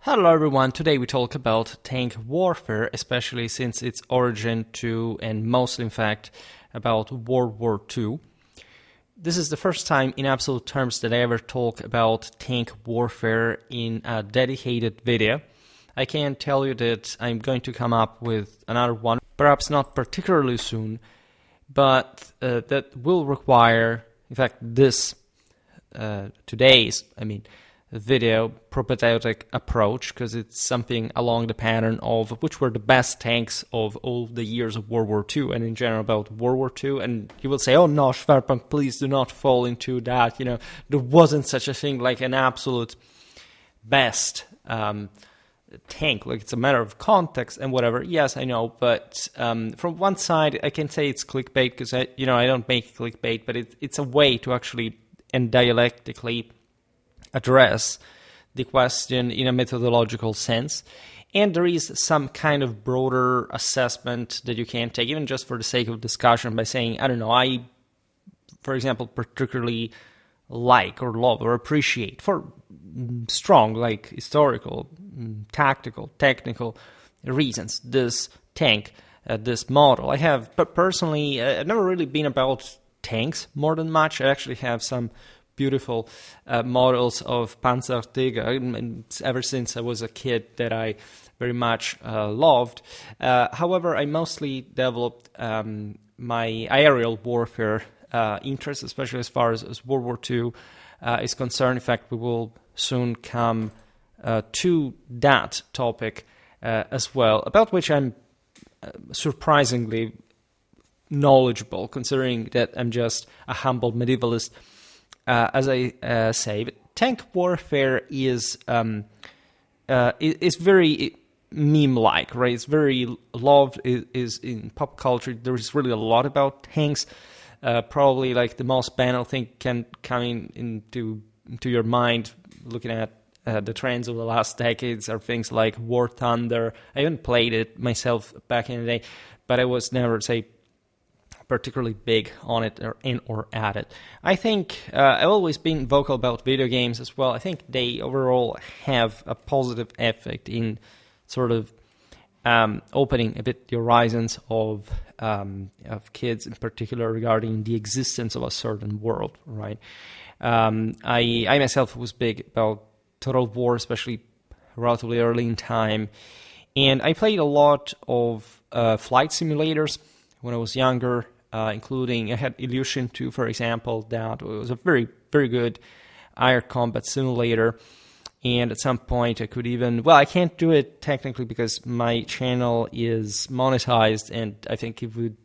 Hello everyone, today we talk about tank warfare, especially since its origin to, and mostly in fact, about World War II. This is the first time in absolute terms that I ever talk about tank warfare in a dedicated video. I can tell you that I'm going to come up with another one, perhaps not particularly soon, but that will require, in fact, today's video propedeutic approach, because it's something along the pattern of which were the best tanks of all the years of World War II and in general about World War II. And you will say, oh no, Schwerpunkt, please do not fall into that. There wasn't such a thing like an absolute best tank. Like, it's a matter of context and whatever. Yes, I know, but from one side, I can say it's clickbait because I don't make clickbait, but it's a way to actually and dialectically address the question in a methodological sense. And there is some kind of broader assessment that you can take, even just for the sake of discussion, by saying, I don't know, I, for example, particularly like or love or appreciate for strong, like historical, tactical, technical reasons, this tank, this model. I have, but personally, I've never really been about tanks more than much. I actually have some beautiful models of Panzertiger, and ever since I was a kid that I very much loved. However, I mostly developed my aerial warfare interest, especially as far as World War II is concerned. In fact, we will soon come to that topic as well, about which I'm surprisingly knowledgeable, considering that I'm just a humble medievalist. As I say, but tank warfare is very meme-like, right? It's very loved. Is in pop culture. There is really a lot about tanks. Probably like the most banal thing can come into your mind looking at the trends of the last decades are things like War Thunder. I haven't played it myself back in the day, but I was never, say, particularly big on it or at it. I think I've always been vocal about video games as well. I think they overall have a positive effect in sort of opening a bit the horizons of kids in particular regarding the existence of a certain world, right? I myself was big about Total War, especially relatively early in time, and I played a lot of flight simulators when I was younger. Including, I had Illusion 2, for example, that was a very, very good air combat simulator. And at some point I could even, well, I can't do it technically because my channel is monetized and I think it would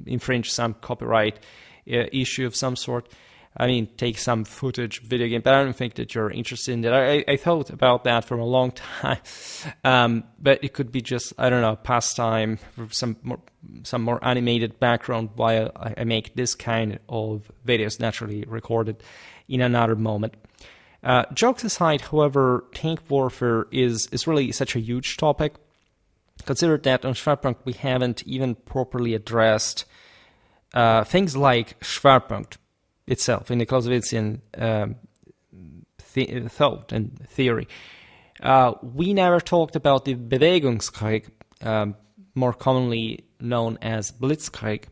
infringe some copyright issue of some sort. I mean, take some footage, video game, but I don't think that you're interested in that. I thought about that for a long time, but it could be just, I don't know, pastime, some more animated background while I make this kind of videos, naturally recorded in another moment. Jokes aside, however, tank warfare is really such a huge topic. Consider that on Schwerpunkt we haven't even properly addressed things like Schwerpunkt itself in the Clausewitzian thought and theory. We never talked about the Bewegungskrieg, more commonly known as Blitzkrieg.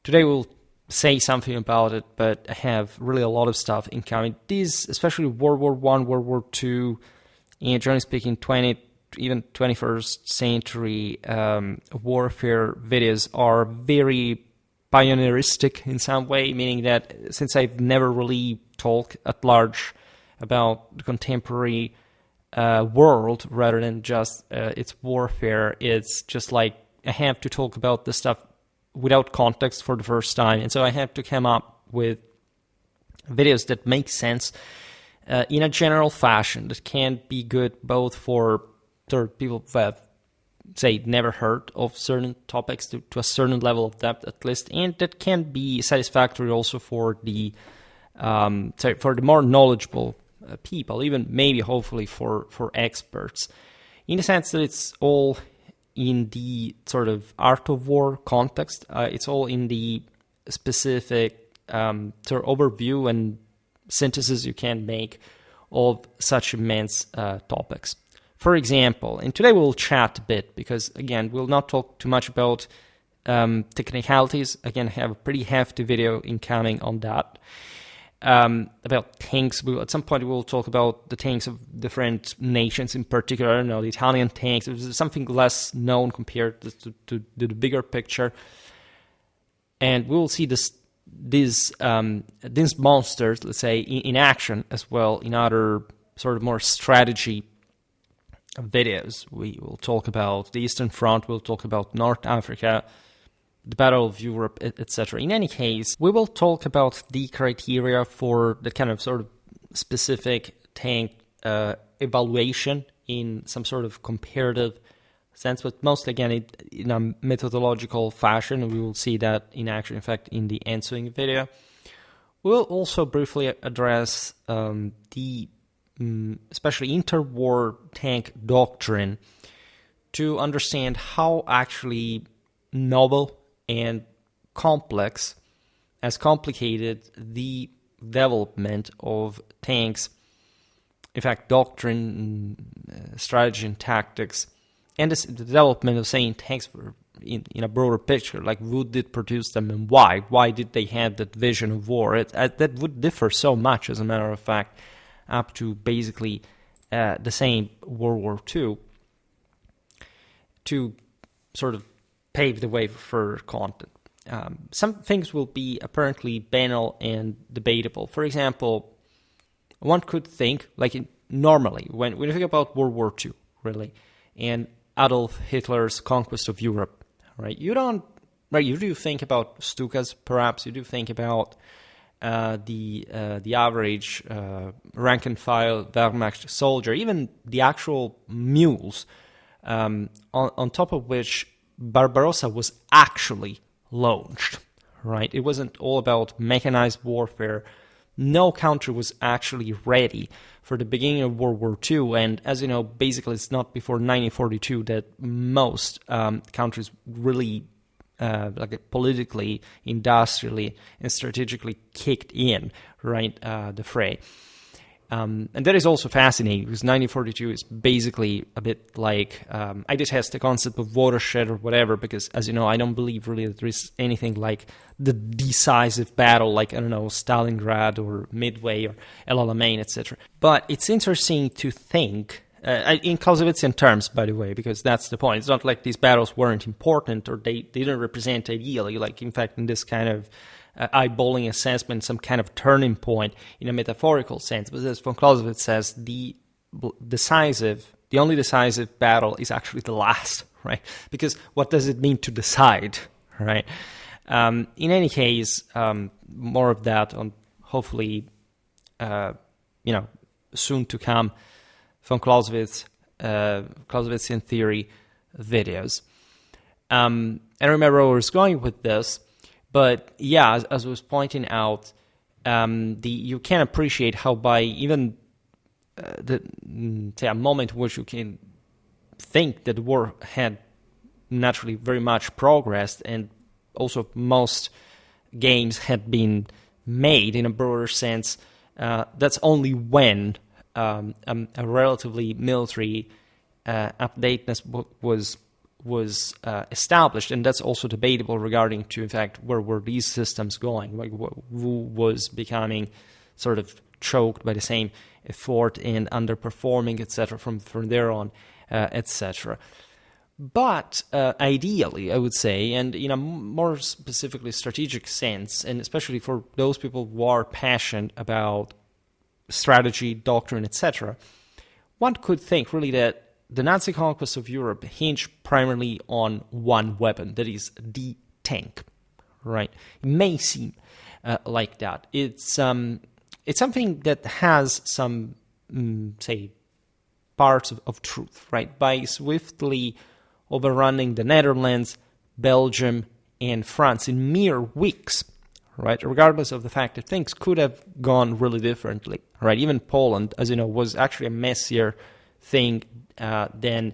Today we'll say something about it, but I have really a lot of stuff in common. These, especially World War I, World War II, and generally speaking, 20th, even 21st century warfare videos are very pioneeristic in some way, meaning that since I've never really talked at large about the contemporary world rather than just its warfare, it's just like I have to talk about this stuff without context for the first time, and so I have to come up with videos that make sense in a general fashion that can be good both for people who have, say, never heard of certain topics to a certain level of depth at least, and that can be satisfactory also for the more knowledgeable people, even maybe hopefully for experts, in the sense that it's all in the sort of art of war context. It's all in the specific sort of overview and synthesis you can make of such immense topics. For example, and today we'll chat a bit because, again, we'll not talk too much about technicalities. Again, I have a pretty hefty video incoming on that. About tanks. At some point we'll talk about the tanks of different nations, in particular, I don't know, the Italian tanks. It was something less known compared to the bigger picture. And we'll see these monsters, let's say, in action as well in other sort of more strategy videos. We will talk about the Eastern Front, we'll talk about North Africa, the Battle of Europe, etc. In any case, we will talk about the criteria for the kind of sort of specific tank evaluation in some sort of comparative sense, but mostly, again, in a methodological fashion. We will see that in action, in fact, in the ensuing video. We'll also briefly address the especially interwar tank doctrine to understand how actually novel and complex, as complicated, the development of tanks, in fact, doctrine, strategy, and tactics, and the development of, saying, tanks in a broader picture, like who did produce them and why? Why did they have that vision of war? That would differ so much, as a matter of fact, up to basically the same World War II, to sort of pave the way for content. Some things will be apparently banal and debatable. For example, one could think, like normally, when you think about World War II, really, and Adolf Hitler's conquest of Europe, right? You do think about Stukas, perhaps. You do think about the average rank and file Wehrmacht soldier, even the actual mules, on top of which Barbarossa was actually launched, right? It wasn't all about mechanized warfare. No country was actually ready for the beginning of World War II, and as you know, basically it's not before 1942 that most countries really politically, industrially, and strategically kicked in, right, the fray. And that is also fascinating, because 1942 is basically a bit like, I detest the concept of watershed or whatever, because, as you know, I don't believe really that there is anything like the decisive battle, like, I don't know, Stalingrad or Midway or El Alamein, etc. But it's interesting to think, in Clausewitzian terms, by the way, because that's the point. It's not like these battles weren't important or they didn't represent ideally. Like, in fact, in this kind of eyeballing assessment, some kind of turning point in a metaphorical sense. But as von Clausewitz says, the only decisive battle is actually the last, right? Because what does it mean to decide, right? In any case, more of that on hopefully, soon to come von Clausewitzian theory videos. And I remember where I was going with this, but yeah, as I was pointing out, you can appreciate how by even a moment in which you can think that the war had naturally very much progressed, and also most gains had been made in a broader sense, that's only when a relatively military updateness was established, and that's also debatable regarding to, in fact, where were these systems going, like who was becoming sort of choked by the same effort and underperforming, etc. from there on, etc. But ideally, I would say, and in a more specifically strategic sense, and especially for those people who are passionate about strategy, doctrine, etc., one could think really that the Nazi conquest of Europe hinged primarily on one weapon, that is the tank, right? It may seem like that. It's something that has some, parts of truth, right? By swiftly overrunning the Netherlands, Belgium, and France in mere weeks, right? Regardless of the fact that things could have gone really differently, right? Even Poland, as you know, was actually a messier thing than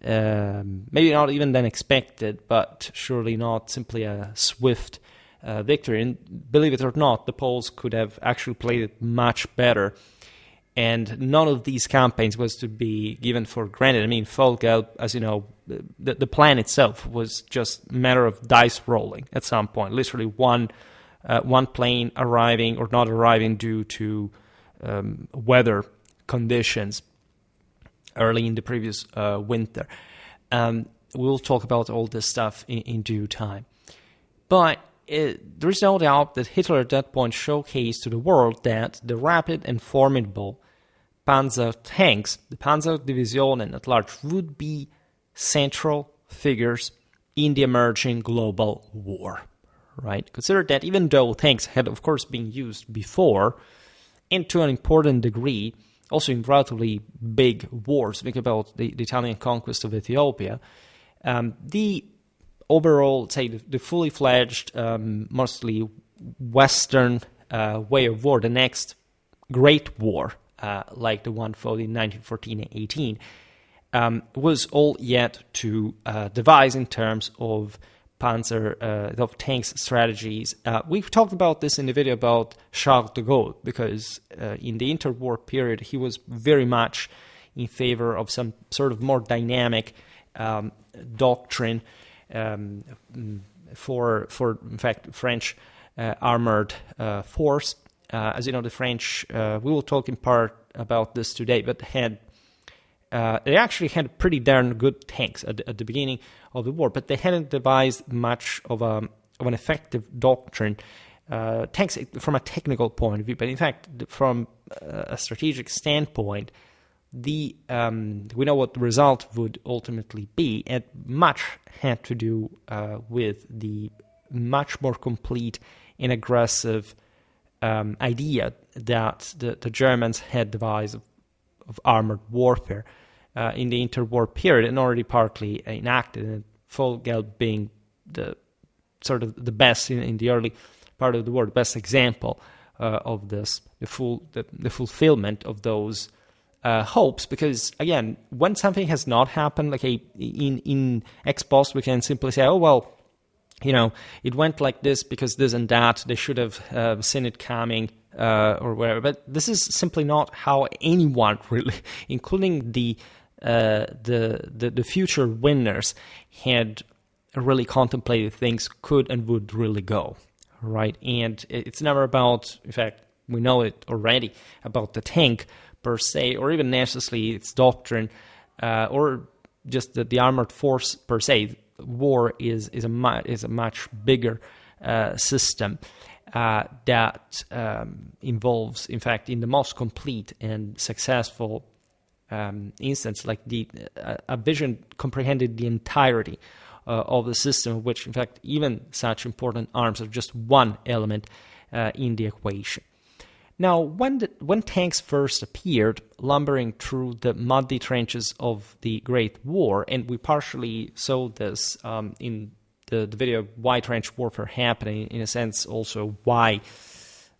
maybe not even than expected, but surely not simply a swift victory. And believe it or not, the Poles could have actually played it much better. And none of these campaigns was to be given for granted. I mean, Volgelb, as you know, the plan itself was just a matter of dice rolling at some point. Literally one plane arriving or not arriving due to weather conditions early in the previous winter. We'll talk about all this stuff in due time. But there is no doubt that Hitler at that point showcased to the world that the rapid and formidable Panzer tanks, the Panzerdivisionen at large, would be central figures in the emerging global war, right? Consider that even though tanks had, of course, been used before, and to an important degree, also in relatively big wars, think about the Italian conquest of Ethiopia, the overall, say, the fully fledged, mostly Western way of war, the next great war, like the one fought in 1914 and 18, was all yet to devise in terms of of tanks strategies. We've talked about this in the video about Charles de Gaulle, because in the interwar period, he was very much in favor of some sort of more dynamic doctrine for in fact, French armored force. As you know, the French, we will talk in part about this today, but they actually had pretty darn good tanks at the beginning of the war, but they hadn't devised much of an effective doctrine. Tanks from a technical point of view, but in fact, from a strategic standpoint, we know what the result would ultimately be, and much had to do with the much more complete and aggressive idea that the Germans had devised of armored warfare in the interwar period, and already partly enacted, and Volgelb being the sort of the best in the early part of the war, the best example of this, the fulfillment of those hopes. Because again, when something has not happened, like in ex post, we can simply say, oh well, you know, it went like this because this and that, they should have seen it coming or whatever. But this is simply not how anyone really, including the future winners, had really contemplated things could and would really go, right? And it's never about, in fact, we know it already, about the tank per se, or even necessarily its doctrine, or just the armored force per se. War is a much bigger system that involves, in fact, in the most complete and successful instance, like a vision comprehended the entirety of the system, which, in fact, even such important arms are just one element in the equation. Now, when tanks first appeared, lumbering through the muddy trenches of the Great War, and we partially saw this in the video "Why Trench Warfare Happened," in a sense, also why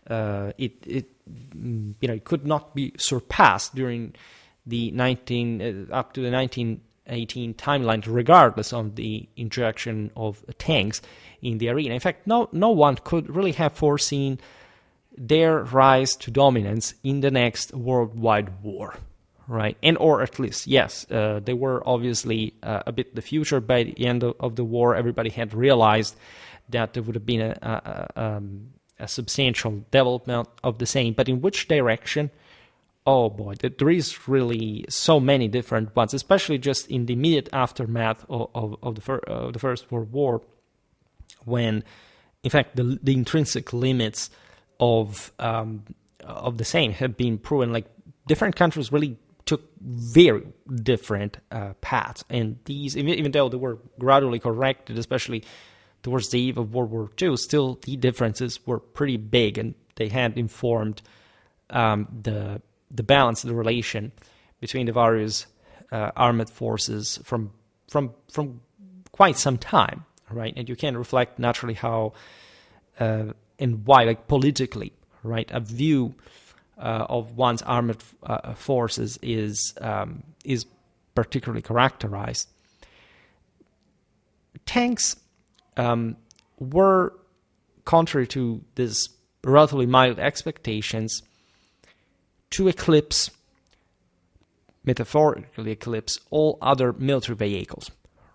it could not be surpassed during the up to the 1918 timeline, regardless of the introduction of tanks in the arena. In fact, no one could really have foreseen their rise to dominance in the next worldwide war, right? And or at least, yes, they were obviously a bit the future. By the end of the war, everybody had realized that there would have been a substantial development of the same. But in which direction? Oh boy, there is really so many different ones, especially just in the immediate aftermath of the First World War, when, in fact, the intrinsic limits of the same have been proven. Like, different countries really took very different paths, and these, even though they were gradually corrected, especially towards the eve of World War II, still the differences were pretty big, and they had informed the balance, the relation between the various armed forces from quite some time, right? And you can reflect naturally how and why, like politically, right, a view of one's armored forces is particularly characterized. Tanks were, contrary to these relatively mild expectations, to eclipse, metaphorically eclipse, all other military vehicles,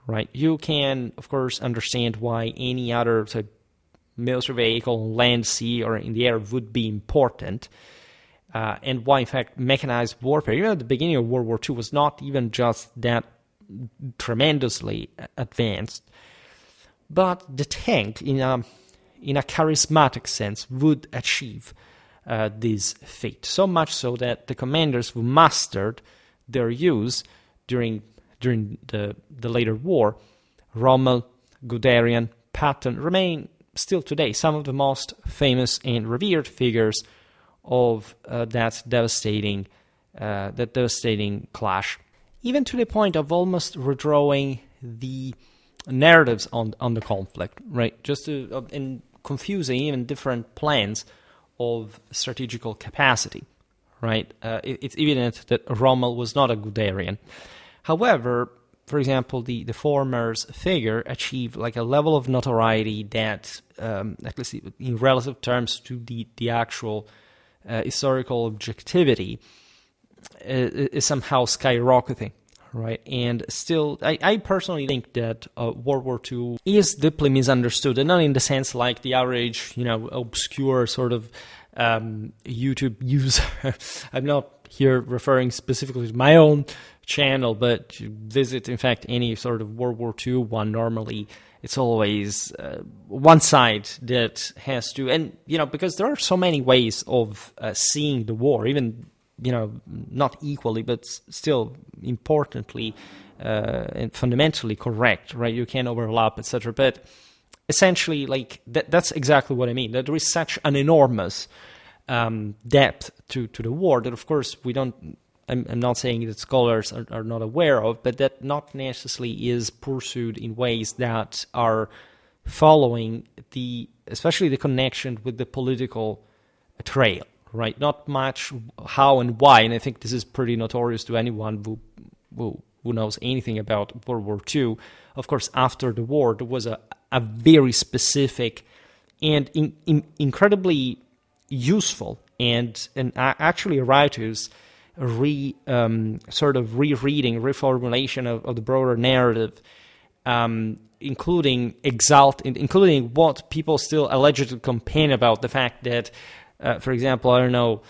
right? You can, of course, understand why any other military vehicle, land, sea, or in the air would be important, and why, in fact, mechanized warfare, even at the beginning of World War II, was not even just that tremendously advanced. But the tank, in a charismatic sense, would achieve this feat. So much so that the commanders who mastered their use during the later war, Rommel, Guderian, Patton, remain still today some of the most famous and revered figures of that devastating clash, even to the point of almost redrawing the narratives on the conflict, right? Just in confusing even different plans of strategical capacity, right? It's evident that Rommel was not a Guderian. However, for example, the former's figure achieved like a level of notoriety that, at least in relative terms to the actual historical objectivity, is somehow skyrocketing, right? And still, I personally think that World War II is deeply misunderstood, and not in the sense like the average, obscure sort of YouTube user. I'm not here referring specifically to my own channel, but to visit, in fact, any sort of World War II one, normally it's always one side that has to, and, because there are so many ways of seeing the war, even, not equally, but still importantly and fundamentally correct, right? You can overlap, etc. But essentially, like, that's exactly what I mean, that there is such an enormous depth to the war that, of course, we don't, I'm not saying that scholars are not aware of, but that not necessarily is pursued in ways that are following especially the connection with the political trail, right? Not much how and why, and I think this is pretty notorious to anyone who knows anything about World War II. Of course, after the war, there was a very specific and incredibly useful and actually writers sort of rereading, reformulation of the broader narrative, including what people still allegedly complain about, the fact that, for example, I don't know,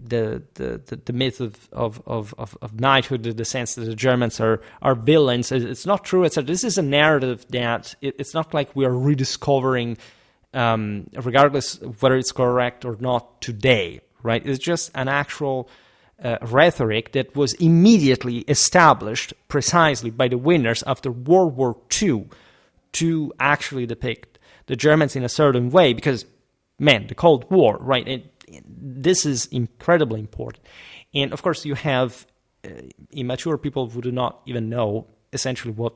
the myth of knighthood, the sense that the Germans are villains. It's not true. This is a narrative that it's not like we are rediscovering, regardless of whether it's correct or not today. Right, it's just an actual rhetoric that was immediately established precisely by the winners after World War II to actually depict the Germans in a certain way, because, man, the Cold War, right, this is incredibly important. And, of course, you have immature people who do not even know essentially what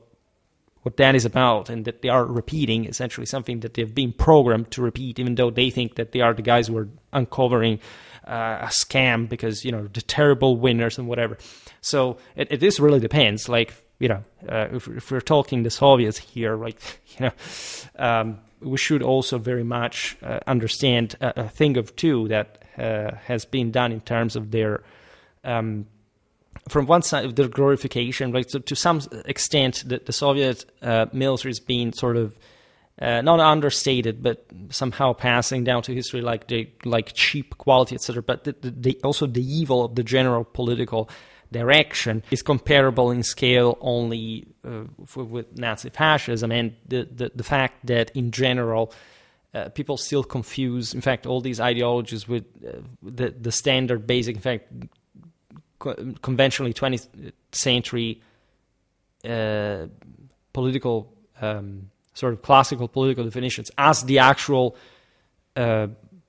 that is about, and that they are repeating essentially something that they've been programmed to repeat, even though they think that they are the guys who are uncovering a scam because, the terrible winners and whatever. So this really depends. Like, if we're talking the Soviets here, like, we should also very much understand a thing of two that has been done in terms of their, from one side of their glorification, right? So to some extent, the Soviet military is being sort of not understated, but somehow passing down to history like cheap quality, etc. But also the evil of the general political direction is comparable in scale only with Nazi fascism, and the fact that in general people still confuse, in fact, all these ideologies with the standard basic, in fact, conventionally 20th century political sort of classical political definitions as the actual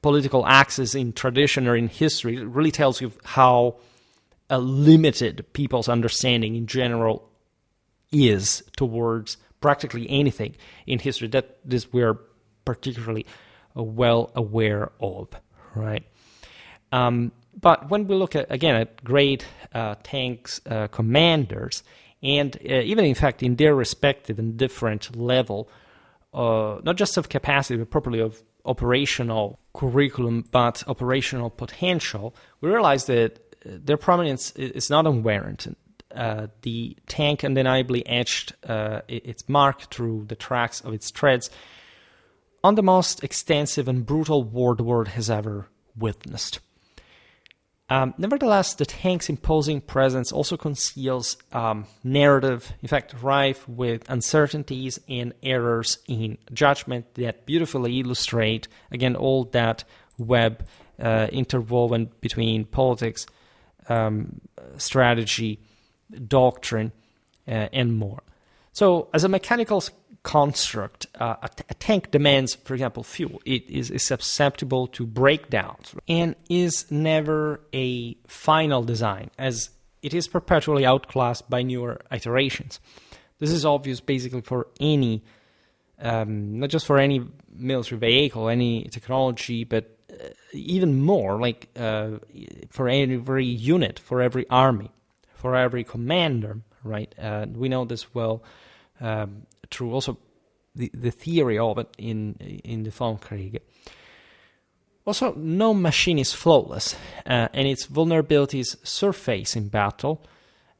political axis in tradition or in history. It really tells you how limited people's understanding in general is towards practically anything in history. That this we're particularly well aware of, right? But when we look at great tanks commanders, and even in fact in their respective and different level, not just of capacity but properly of operational curriculum but operational potential, we realize that their prominence is not unwarranted. The tank undeniably etched its mark through the tracks of its treads on the most extensive and brutal war the world has ever witnessed. Nevertheless, the tank's imposing presence also conceals narrative, in fact, rife with uncertainties and errors in judgment that beautifully illustrate, again, all that web interwoven between politics, strategy, doctrine, and more. So, as a mechanical construct, a tank demands, for example, fuel. It is susceptible to breakdowns and is never a final design, as it is perpetually outclassed by newer iterations. This is obvious basically for any, not just for any military vehicle, any technology, but even more, like for every unit, for every army, for every commander, right? We know this well through also the theory of it in the film Krieg. Also, no machine is flawless, and its vulnerabilities surface in battle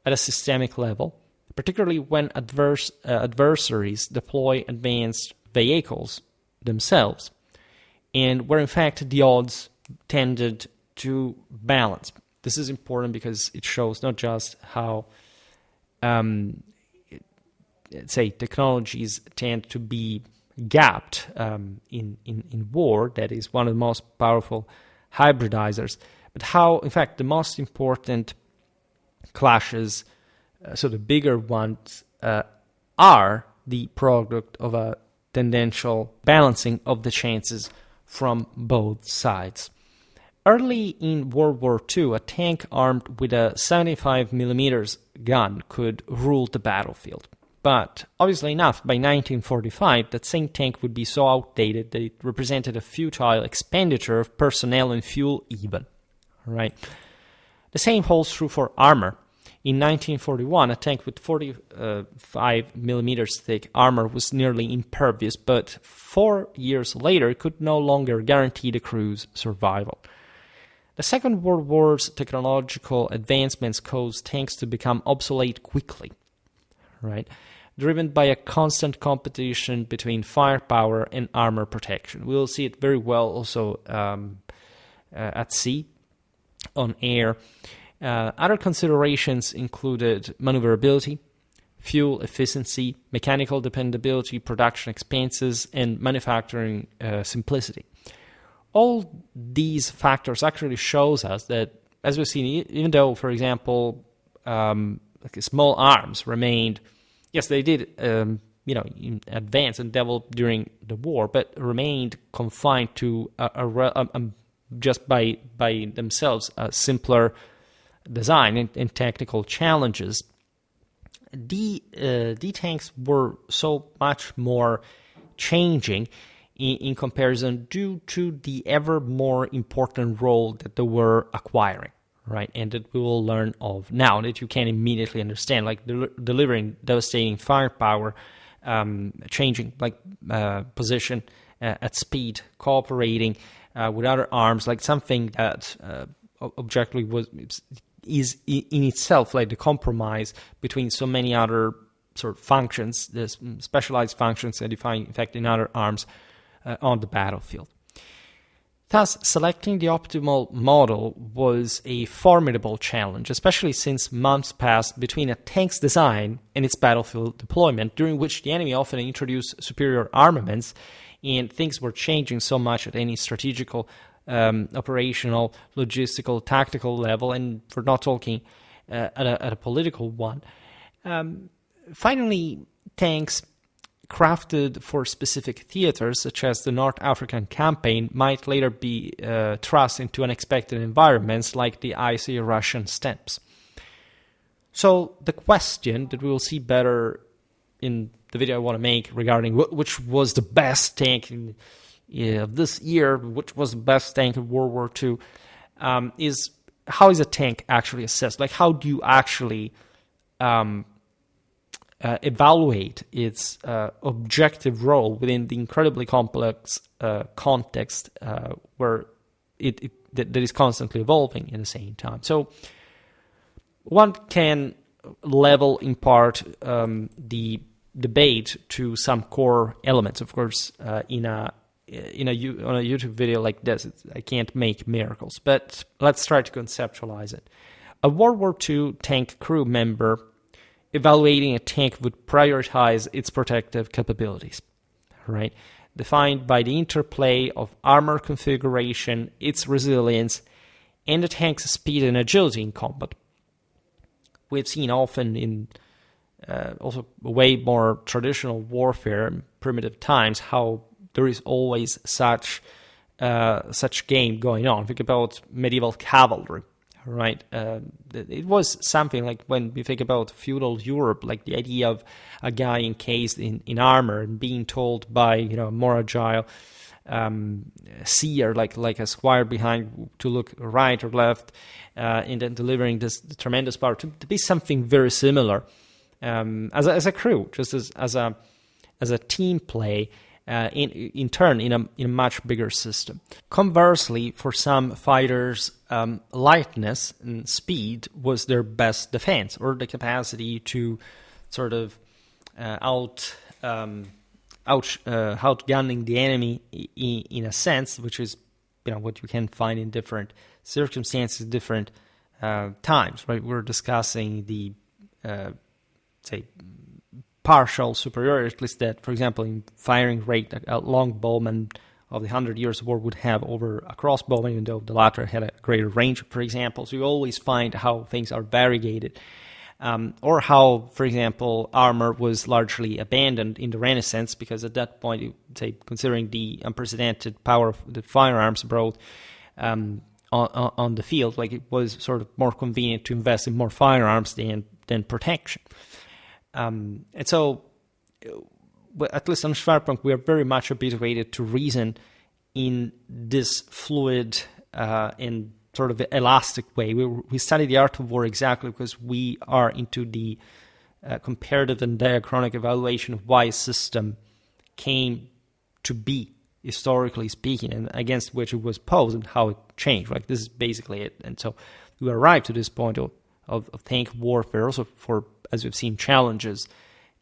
at a systemic level, particularly when adversaries deploy advanced vehicles themselves, and where in fact the odds tended to balance. This is important because it shows not just how say technologies tend to be gapped in war, that is one of the most powerful hybridizers, but how in fact the most important clashes, so the bigger ones, are the product of a tendential balancing of the chances from both sides. Early in World War II, a tank armed with a 75mm gun could rule the battlefield. But, obviously enough, by 1945, that same tank would be so outdated that it represented a futile expenditure of personnel and fuel even. Right? The same holds true for armor. In 1941, a tank with 45mm thick armor was nearly impervious, but 4 years later, it could no longer guarantee the crew's survival. The Second World War's technological advancements caused tanks to become obsolete quickly, right? Driven by a constant competition between firepower and armor protection. We will see it very well also at sea, on air. Other considerations included maneuverability, fuel efficiency, mechanical dependability, production expenses, and manufacturing simplicity. All these factors actually shows us that, as we've seen, even though, for example, small arms remained, yes, they did, advance and develop during the war, but remained confined to just by themselves a simpler design and technical challenges. The tanks were so much more changing in comparison due to the ever more important role that they were acquiring, right? And that we will learn of now, that you can immediately understand, like delivering devastating firepower, changing position at speed, cooperating with other arms, like something that objectively is in itself like the compromise between so many other sort of functions, the specialized functions that you find, in fact, in other arms on the battlefield. Thus, selecting the optimal model was a formidable challenge, especially since months passed between a tank's design and its battlefield deployment, during which the enemy often introduced superior armaments, and things were changing so much at any strategical, operational, logistical, tactical level, and for not talking at a political one. Finally, tanks crafted for specific theaters, such as the North African campaign, might later be thrust into unexpected environments like the icy Russian steppes. So the question that we will see better in the video I want to make regarding which was the best tank of this year, which was the best tank of World War II, is how is a tank actually assessed? Like, how do you actually evaluate its objective role within the incredibly complex context where that is constantly evolving at the same time. So one can level in part the debate to some core elements. Of course, on a YouTube video like this, I can't make miracles, but let's try to conceptualize it. A World War II tank crew member evaluating a tank would prioritize its protective capabilities, right? Defined by the interplay of armor configuration, its resilience, and the tank's speed and agility in combat. We've seen often in also way more traditional warfare, primitive times, how there is always such game going on. Think about medieval cavalry, right? It was something like when we think about feudal Europe, like the idea of a guy encased in armor and being told by a more agile seer, like a squire behind, to look right or left, and then delivering this tremendous power to be something very similar as a crew, just as a team play. In turn, in a much bigger system. Conversely, for some fighters, lightness and speed was their best defense, or the capacity to sort of outgunning the enemy in a sense, which is what you can find in different circumstances, different times. Right? We're discussing the say partial superiority, at least that, for example, in firing rate, a longbowman of the 100 Years' War would have over a crossbowman, even though the latter had a greater range, for example. So you always find how things are variegated. Or how, for example, armor was largely abandoned in the Renaissance, because at that point, say, considering the unprecedented power of the firearms brought on the field, like it was sort of more convenient to invest in more firearms than protection. And so, at least on Schwerpunkt, we are very much habituated to reason in this fluid and sort of elastic way. We study the art of war exactly because we are into the comparative and diachronic evaluation of why a system came to be, historically speaking, and against which it was posed and how it changed. Like, this is basically it. And so we arrive to this point of tank warfare, also for, as we've seen, challenges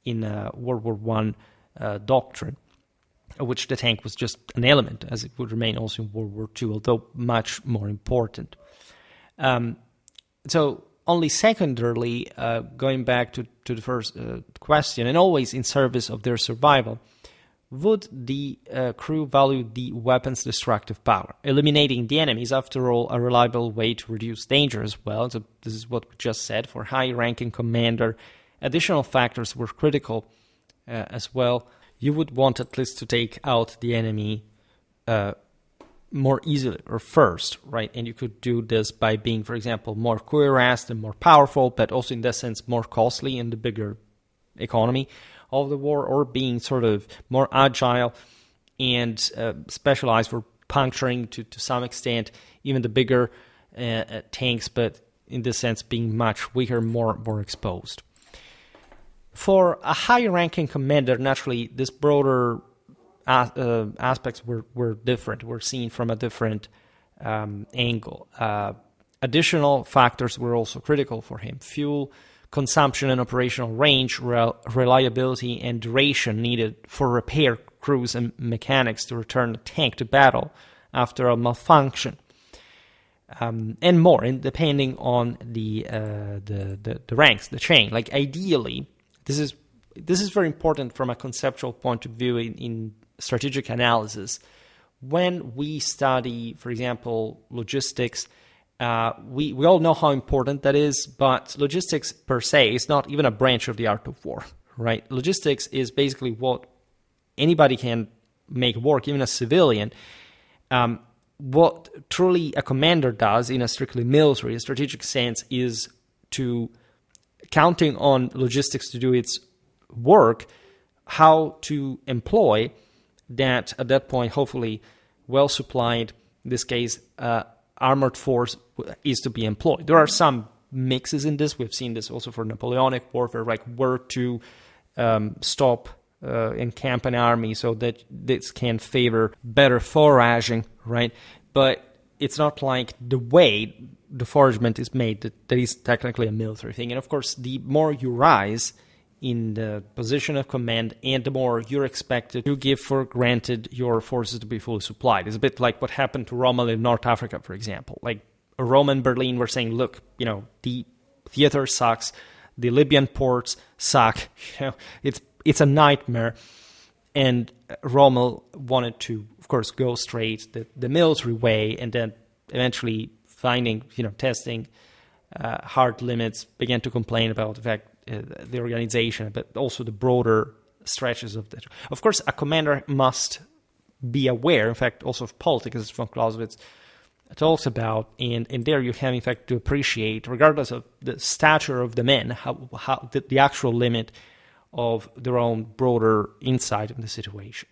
in World War I doctrine, which the tank was just an element, as it would remain also in World War II, although much more important. So only secondarily, going back to the first question, and always in service of their survival, would the crew value the weapon's destructive power? Eliminating the enemy is, after all, a reliable way to reduce danger as well. So this is what we just said. For high-ranking commander, additional factors were critical as well. You would want at least to take out the enemy more easily or first, right? And you could do this by being, for example, more cuirassed and more powerful, but also in that sense more costly in the bigger economy of the war, or being sort of more agile and specialized for puncturing to some extent even the bigger tanks, but in this sense being much weaker, more exposed. For a high-ranking commander, naturally, this broader aspects were different, were seen from a different angle. Additional factors were also critical for him. Fuel consumption and operational range, reliability, and duration needed for repair crews and mechanics to return the tank to battle after a malfunction, and more, and depending on the ranks, the chain. Like, ideally, this is very important from a conceptual point of view in strategic analysis. When we study, for example, logistics, we all know how important that is, but logistics per se is not even a branch of the art of war, right? Logistics is basically what anybody can make work, even a civilian. What truly a commander does in a strictly military, strategic sense, is to counting on logistics to do its work, how to employ that, at that point, hopefully well-supplied, in this case, armored force is to be employed. There are some mixes in this. We've seen this also for Napoleonic warfare, like where to stop and camp an army so that this can favor better foraging, right? But it's not like the way the foragement is made that is technically a military thing. And of course, the more you rise in the position of command, and the more you're expected to give for granted your forces to be fully supplied. It's a bit like what happened to Rommel in North Africa, for example. Like Rome and Berlin were saying, look, the theater sucks, the Libyan ports suck, it's a nightmare. And Rommel wanted to, of course, go straight the military way, and then eventually finding, testing hard limits, began to complain about the fact the organization, but also the broader stretches of that. Of course, a commander must be aware, in fact, also of politics, as von Clausewitz talks about, and there you have, in fact, to appreciate, regardless of the stature of the men, how the actual limit of their own broader insight in the situation.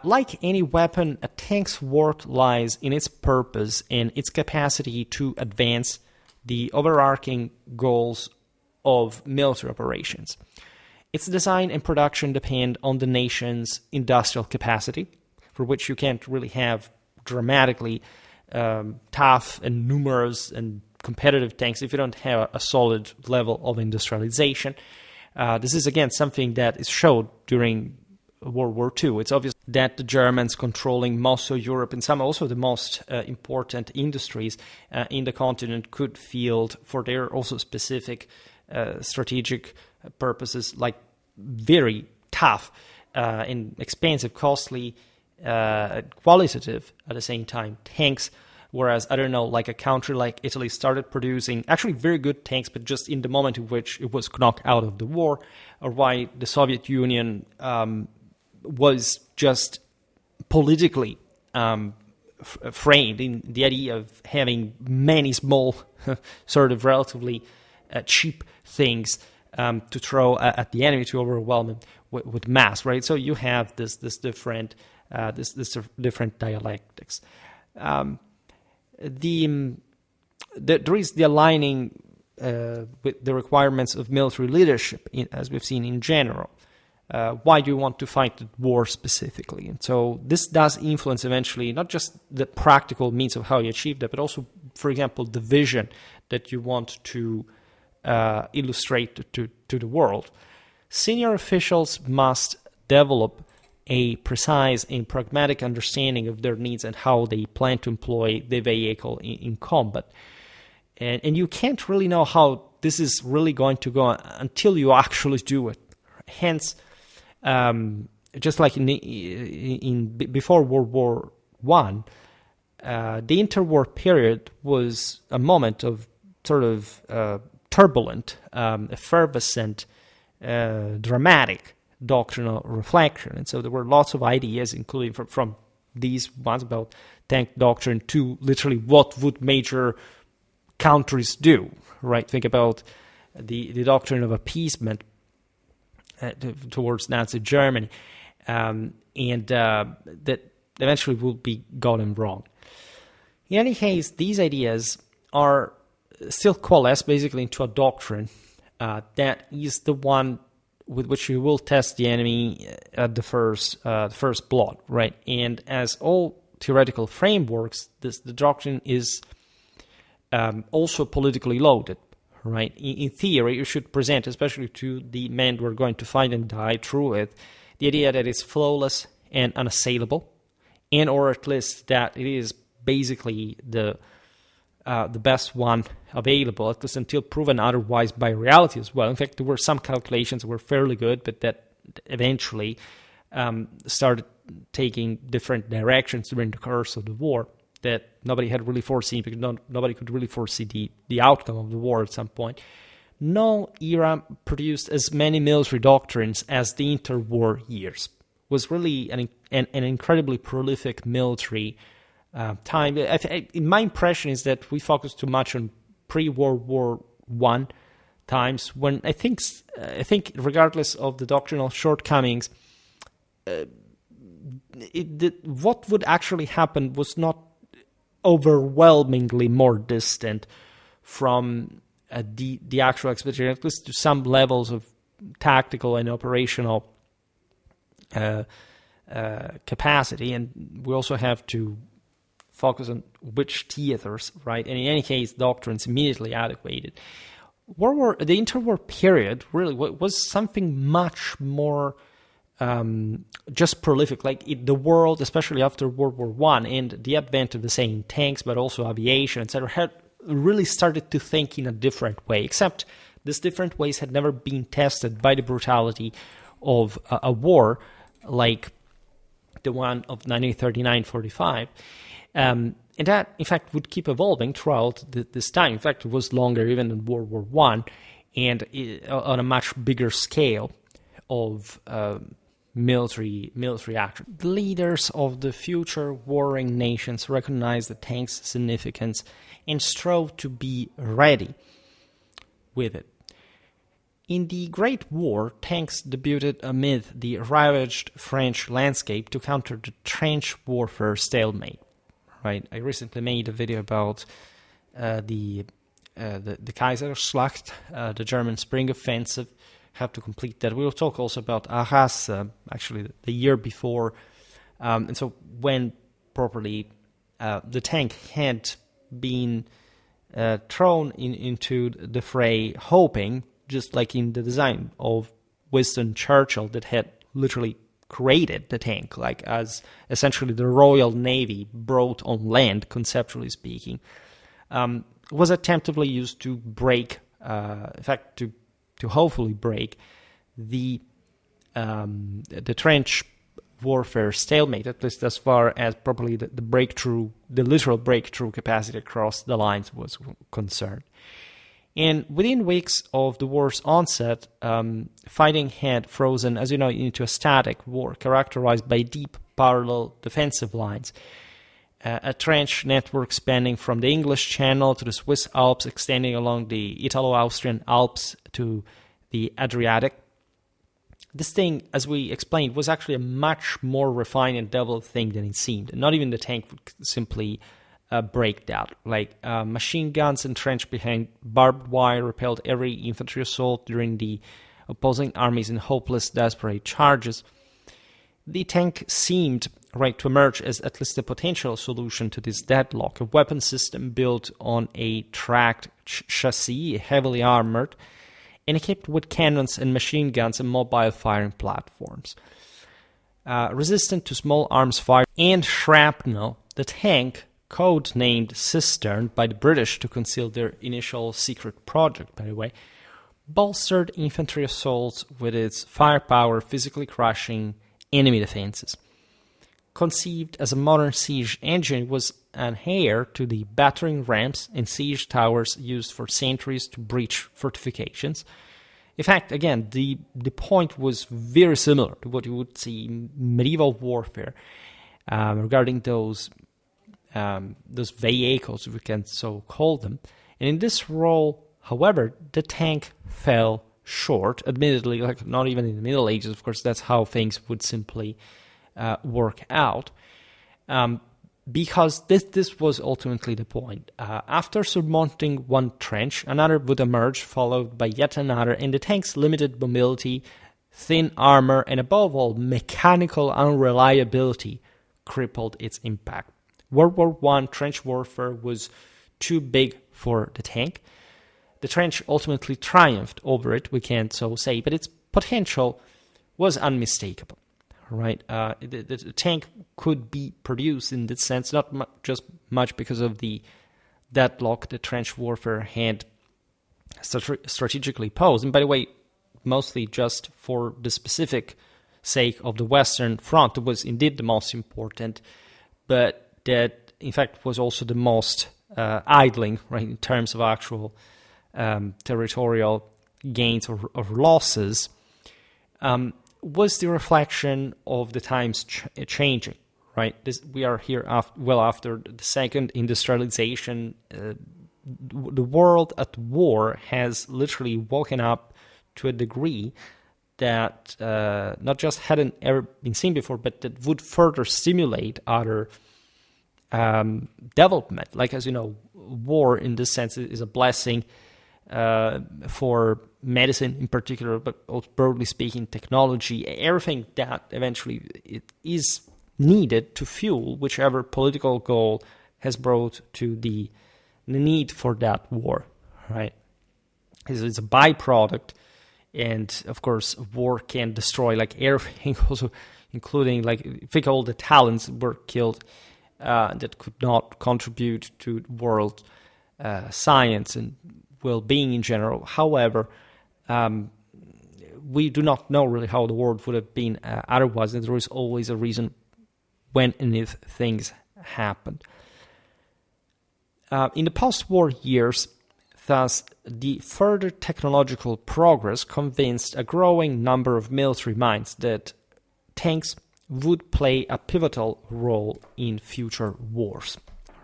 Like any weapon, a tank's worth lies in its purpose and its capacity to advance the overarching goals of military operations. Its design and production depend on the nation's industrial capacity, for which you can't really have dramatically tough and numerous and competitive tanks if you don't have a solid level of industrialization. This is, again, something that is showed during World War II. It's obvious that the Germans controlling most of Europe and some also the most important industries in the continent could field for their also specific strategic purposes, like very tough and expensive, costly, qualitative at the same time tanks. Whereas, I don't know, like a country like Italy started producing actually very good tanks, but just in the moment in which it was knocked out of the war, or why the Soviet Union was just politically framed in the idea of having many small, sort of relatively cheap things to throw at the enemy to overwhelm him with mass, right? So you have this different different dialectics. There is the aligning with the requirements of military leadership, as we've seen in general. Why do you want to fight the war specifically? And so this does influence eventually not just the practical means of how you achieve that, but also, for example, the vision that you want to illustrate to the world. Senior officials must develop a precise and pragmatic understanding of their needs and how they plan to employ the vehicle in combat. And you can't really know how this is really going to go until you actually do it. Hence, just like before World War I, the interwar period was a moment of sort of turbulent, effervescent, dramatic doctrinal reflection. And so there were lots of ideas, including from these ones about tank doctrine to literally what would major countries do, right? Think about the doctrine of appeasement towards Nazi Germany, and that eventually will be gotten wrong. In any case, these ideas are still coalesced basically into a doctrine that is the one with which you will test the enemy at the first blood, right? And as all theoretical frameworks, the doctrine is also politically loaded, right? In theory, you should present, especially to the men who are going to fight and die through it, the idea that it's flawless and unassailable, and or at least that it is basically the best one available, at least until proven otherwise by reality as well. In fact, there were some calculations that were fairly good, but that eventually started taking different directions during the course of the war that nobody had really foreseen, because nobody could really foresee the outcome of the war at some point. No era produced as many military doctrines as the interwar years. It was really an incredibly prolific military time. My impression is that we focus too much on pre-World War I times, when I think regardless of the doctrinal shortcomings, what would actually happen was not overwhelmingly more distant from the actual expedition, at least to some levels of tactical and operational capacity. And we also have to focus on which theaters, right? And in any case, doctrines immediately adequated. The interwar period really was something much more just prolific. Like the world, especially after World War I and the advent of the same tanks, but also aviation, etc., had really started to think in a different way, except these different ways had never been tested by the brutality of a war like the one of 1939-45. And that, in fact, would keep evolving throughout this time. In fact, it was longer even than World War I, and on a much bigger scale of military action. The leaders of the future warring nations recognized the tank's significance and strove to be ready with it. In the Great War, tanks debuted amid the ravaged French landscape to counter the trench warfare stalemate. Right, I recently made a video about the Kaiserschlacht, the German Spring Offensive. Have to complete that. We will talk also about Arras, actually the year before, and so when properly the tank had been thrown into the fray, hoping, just like in the design of Winston Churchill, that had literally created the tank, like as essentially the Royal Navy brought on land, conceptually speaking, was attemptably used to break, in fact, to hopefully break the trench warfare stalemate, at least as far as probably the literal breakthrough capacity across the lines was concerned. And within weeks of the war's onset, fighting had frozen, as you know, into a static war characterized by deep parallel defensive lines, a trench network spanning from the English Channel to the Swiss Alps, extending along the Italo-Austrian Alps to the Adriatic. This thing, as we explained, was actually a much more refined and developed thing than it seemed. Not even the tank would simply break that. Like machine guns entrenched behind barbed wire repelled every infantry assault during the opposing armies in hopeless, desperate charges. The tank seemed to emerge as at least a potential solution to this deadlock, a weapon system built on a tracked chassis, heavily armored, and equipped with cannons and machine guns and mobile firing platforms. Resistant to small arms fire and shrapnel, the tank, code-named Cistern by the British to conceal their initial secret project, by the way, bolstered infantry assaults with its firepower, physically crushing enemy defenses. Conceived as a modern siege engine, it was an heir to the battering rams and siege towers used for centuries to breach fortifications. In fact, again, the point was very similar to what you would see in medieval warfare regarding those vehicles, if we can so call them. And in this role, however, the tank fell short. Admittedly, like not even in the Middle Ages, of course, that's how things would simply work out. Because this was ultimately the point. After surmounting one trench, another would emerge, followed by yet another, and the tank's limited mobility, thin armor, and above all, mechanical unreliability crippled its impact. World War I trench warfare was too big for the tank. The trench ultimately triumphed over it, we can't so say, but its potential was unmistakable. Right, the tank could be produced in this sense, not just much because of the deadlock the trench warfare had strategically posed, and by the way, mostly just for the specific sake of the Western Front. It was indeed the most important, but that in fact was also the most idling, right, in terms of actual territorial gains or losses. Was the reflection of the times changing, right? We are here after the second industrialization. The world at war has literally woken up to a degree that not just hadn't ever been seen before, but that would further stimulate other development. Like, as you know, war in this sense is a blessing for medicine in particular, but also broadly speaking, technology, everything that eventually it is needed to fuel whichever political goal has brought to the need for that war, right? It's a byproduct, and of course, war can destroy like everything, also including like think all the talents were killed that could not contribute to world science and well-being in general. However, we do not know really how the world would have been otherwise, and there is always a reason when and if things happened. In the post-war years, thus, the further technological progress convinced a growing number of military minds that tanks would play a pivotal role in future wars,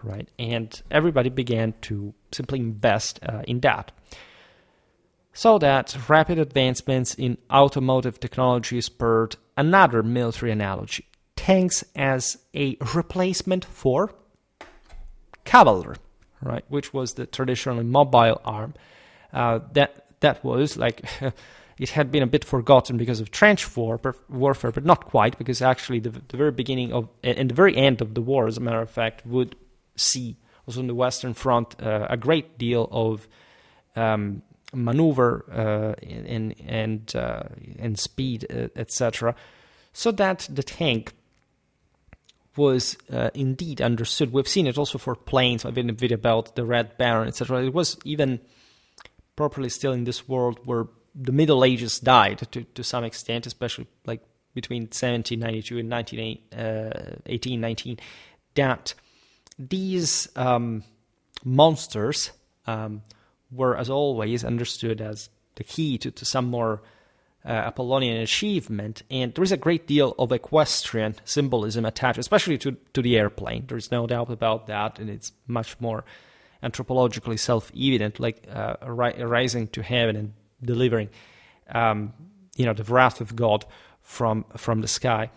right? And everybody began to simply invest in that. So that rapid advancements in automotive technology spurred another military analogy: tanks as a replacement for cavalry, right? Which was the traditionally mobile arm. That was like it had been a bit forgotten because of trench warfare, but not quite, because actually the very beginning of and the very end of the war, as a matter of fact, would see also on the Western Front a great deal of maneuver and speed, etc., so that the tank was indeed understood. We've seen it also for planes. I've made a video about the Red Baron, etc. It was even properly still in this world where the Middle Ages died to some extent, especially like between 1792 and 1819, that these monsters were, as always, understood as the key to some more Apollonian achievement, and there is a great deal of equestrian symbolism attached, especially to the airplane. There's no doubt about that, and it's much more anthropologically self-evident, like rising to heaven and delivering, the wrath of God from the sky.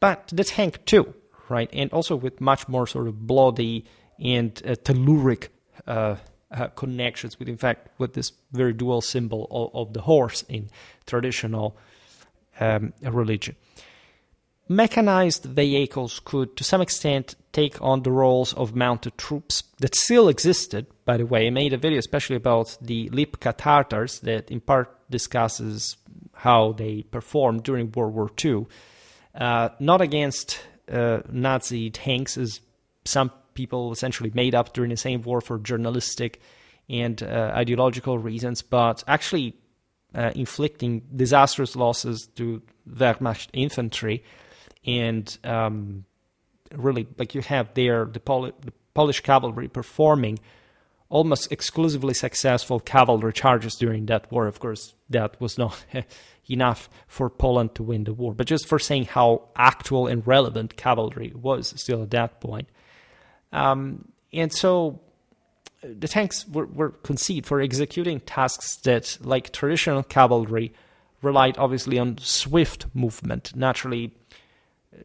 But the tank too, right, and also with much more sort of bloody and telluric connections with, in fact, with this very dual symbol of the horse in traditional religion. Mechanized vehicles could, to some extent, take on the roles of mounted troops that still existed, by the way. I made a video especially about the Lipka Tatars that in part discusses how they performed during World War II. Not against Nazi tanks, as some people essentially made up during the same war for journalistic and ideological reasons, but actually inflicting disastrous losses to Wehrmacht infantry. And really, like you have there the Polish cavalry performing almost exclusively successful cavalry charges during that war. Of course, that was not enough for Poland to win the war, but just for saying how actual and relevant cavalry was still at that point. And so the tanks were conceived for executing tasks that, like traditional cavalry, relied obviously on swift movement. Naturally,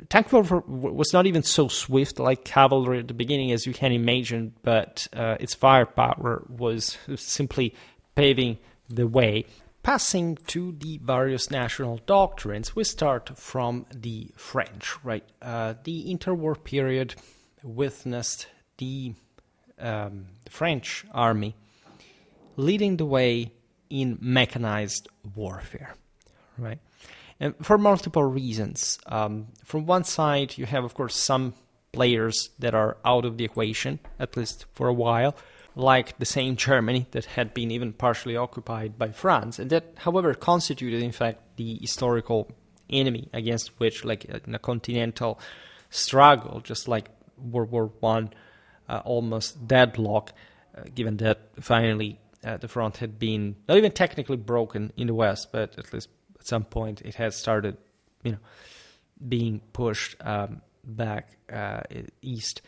tank warfare was not even so swift like cavalry at the beginning as you can imagine, but its firepower was simply paving the way. Passing to the various national doctrines, we start from the French, right? The interwar period witnessed the French army leading the way in mechanized warfare, right? And for multiple reasons. From one side, you have, of course, some players that are out of the equation, at least for a while, like the same Germany that had been even partially occupied by France, and that, however, constituted, in fact, the historical enemy against which, like in a continental struggle, just like World War I, almost deadlock, given that finally the front had been not even technically broken in the West, but at least at some point it had started, being pushed back east.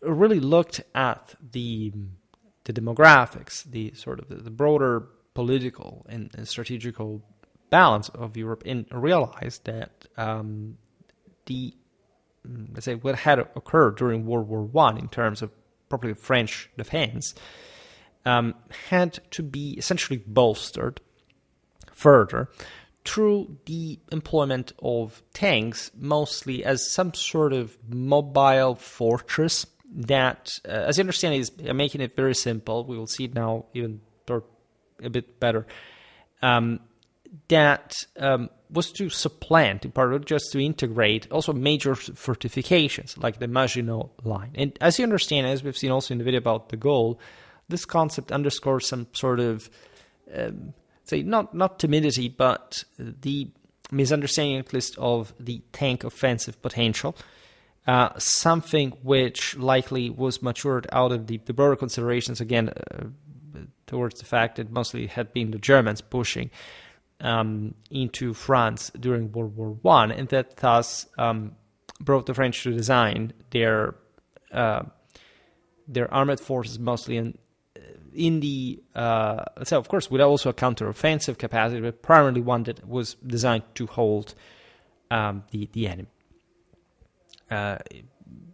Really looked at the demographics, the sort of the broader political and strategical balance of Europe, and realized that the let's say, what had occurred during World War I in terms of properly French defense, had to be essentially bolstered further through the employment of tanks, mostly as some sort of mobile fortress that, as you understand, is making it very simple. We will see it now even a bit better. That was to supplant, in part, just to integrate also major fortifications like the Maginot Line. And as you understand, as we've seen also in the video about de Gaulle, this concept underscores some sort of, say, not timidity, but the misunderstanding, at least, of the tank offensive potential. Something which likely was matured out of the broader considerations, again, towards the fact that mostly had been the Germans pushing into France during World War I, and that thus brought the French to design their armored forces mostly in the, so of course, with also a counter-offensive capacity, but primarily one that was designed to hold the enemy.